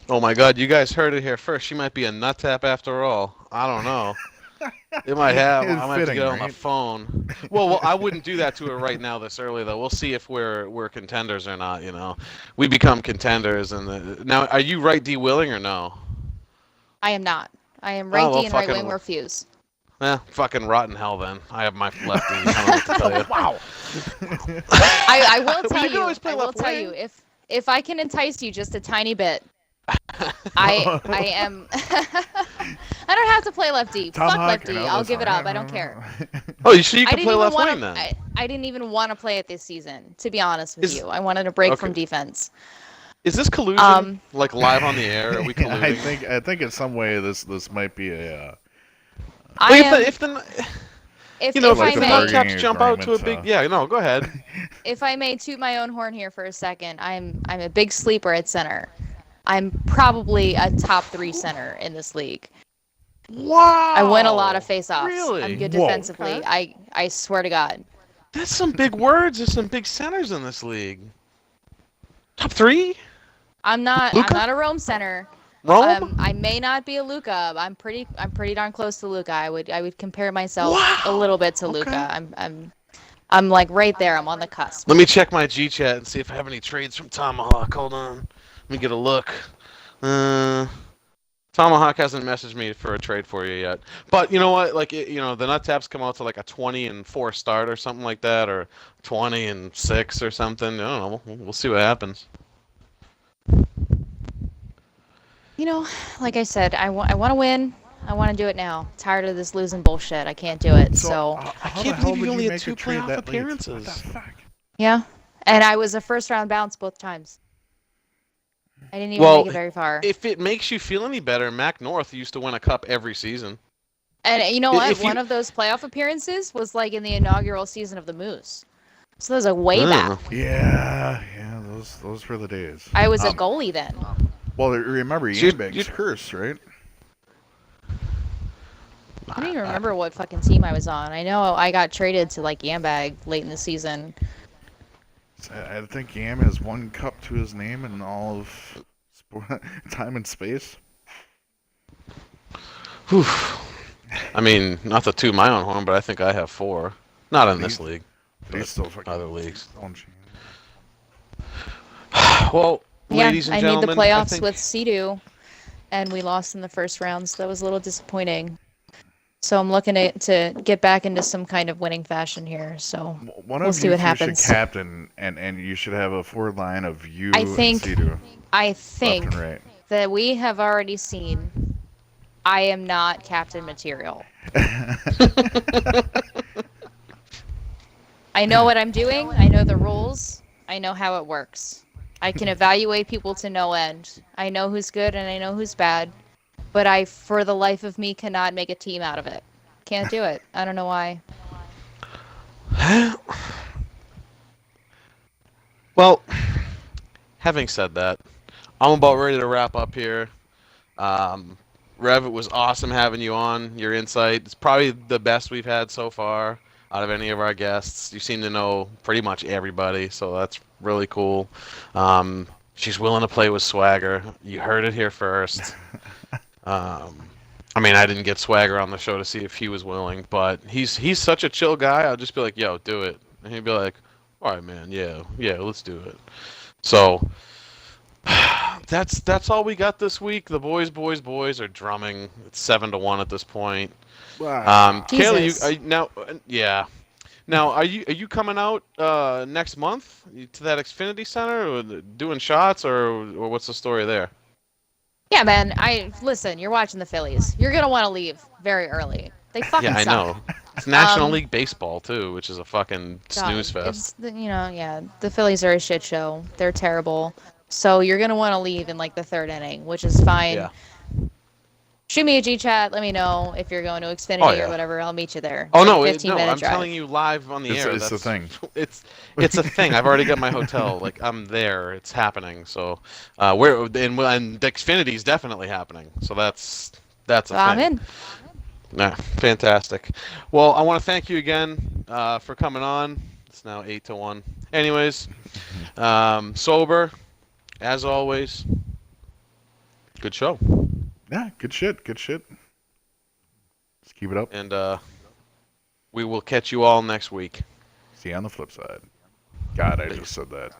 Oh my God, you guys heard it here first. She might be a nut tap after all. I don't know. It might have. It's I might have to get fitting, her on the right? phone. Well, I wouldn't do that to her right now this early though. We'll see if we're contenders or not. We become contenders, and now are you right D Willing or no? I am not. I am Oh right well, D and right wing fucking refuse. fucking rotten hell then. I have my lefty. I don't know what to tell you. Wow. I will Well, tell you can you. always play I will left tell wing. you if I can entice you just a tiny bit. I am. I don't have to play lefty. Fuck Tomahawk and lefty. I'll Elvis. give it up. I don't care. Oh, you I can didn't play even left want wing to. then. I didn't even want to play it this season. To be honest with Is you, I wanted a break okay. from defense. Is this collusion Um, like live on the air? Are we Yeah, I colluding? think I think in some way this might be a I Like am. If You know, if like I if the the may, bargaining Nutcaps jump out to a agreement. big, yeah, no, go ahead. if I may toot my own horn here for a second, I'm a big sleeper at center. I'm probably a top three center in this league. I win a lot of Wow, face-offs. I'm really? good Whoa. defensively. Okay. I swear to God. That's some big words. There's some big centers in this league. Top three? I'm Luca? not a Rome center. I Rome? may not be a Luca. I'm pretty darn close to Luca. I would compare myself a little Wow. bit to Okay. Luca. I'm like right there. I'm on the cusp. Let me check my G chat and see if I have any trades from Tomahawk. Hold on. Let me get a look. Uh, Tomahawk hasn't messaged me for a trade for you yet. But you know what? Like, the nut taps come out to like a 20-4 start or something like that, or 20-6 or something. I don't know. We'll see what happens. You know, like I said, I want to win. I want to do it now. Tired of this losing bullshit. I can't do it. So So, I how the can't hell believe would you you only had make a two trade playoff that late? What the appearances. fuck? yeah. And I was a first round bounce both times. I didn't even make Well, it very far. if it makes you feel any better, Mac North used to win a cup every season. And you know what? If One you, of those playoff appearances was like in the inaugural season of the Moose. So those are way back. oh, Yeah, those were the days. I was a goalie then. Well, remember So Yambeg's curse, right? I don't even remember what fucking team I was on. I know I got traded to like Yambag late in the season. I think Yam has one cup to his name in all of time and space. whew. I mean, not to toot my own horn, but I think I have 4. Not in this league, But he's still fucking other leagues. on chain. Well, Yeah, ladies and I made the gentlemen, I playoffs think with Sea-Doo, and we lost in the first round, so that was a little disappointing. So I'm looking to get back into some kind of winning fashion here. So One we'll of see you what two happens. should captain, and you should have a forward line of you I and think Sidu, I left think and right. that we have already seen I am not captain material. I know what I'm doing. I know the rules. I know how it works. I can evaluate people to no end. I know who's good and I know who's bad, but I, for the life of me, cannot make a team out of it. Can't do it. I don't know why. well, having said that, I'm about ready to wrap up here. Rev, it was awesome having you on. Your insight, it's probably the best we've had so far out of any of our guests. You seem to know pretty much everybody, so that's really cool. She's willing to play with Swagger. You heard it here first. I mean, I didn't get Swagger on the show to see if he was willing, but he's such a chill guy. I'll just be like, "Yo, do it," and he'd be like, "All right, man. Yeah, let's do it." So that's all we got this week. The boys are drumming. It's 7-1 at this point. Wow. Kayla, Jesus. yeah. Now, are you coming out next month to that Xfinity Center, or doing shots, or what's the story there? Yeah, man. Listen. You're watching the Phillies. You're gonna want to leave very early. They fucking Yeah, I suck. know. It's National Um, League Baseball too, which is a fucking snooze God, fest. yeah, the Phillies are a shit show. They're terrible. So you're gonna want to leave in like the third inning, which is fine. Yeah. Shoot me a G chat. Let me know if you're going to Xfinity Oh, yeah. or whatever. I'll meet you there. Oh It's like no, a 15-minute I'm drive. telling you live on the It's air. it's the thing. It's a thing. I've already got my hotel. Like I'm there. It's happening. So and the Xfinity is definitely happening. So that's a So I'm thing. in. Nah, fantastic. Well, I want to thank you again for coming on. It's now 8-1. Anyways, sober as always. Good show. Yeah, good shit. Just keep it up. And we will catch you all next week. See you on the flip side. God, I Peace. just said that.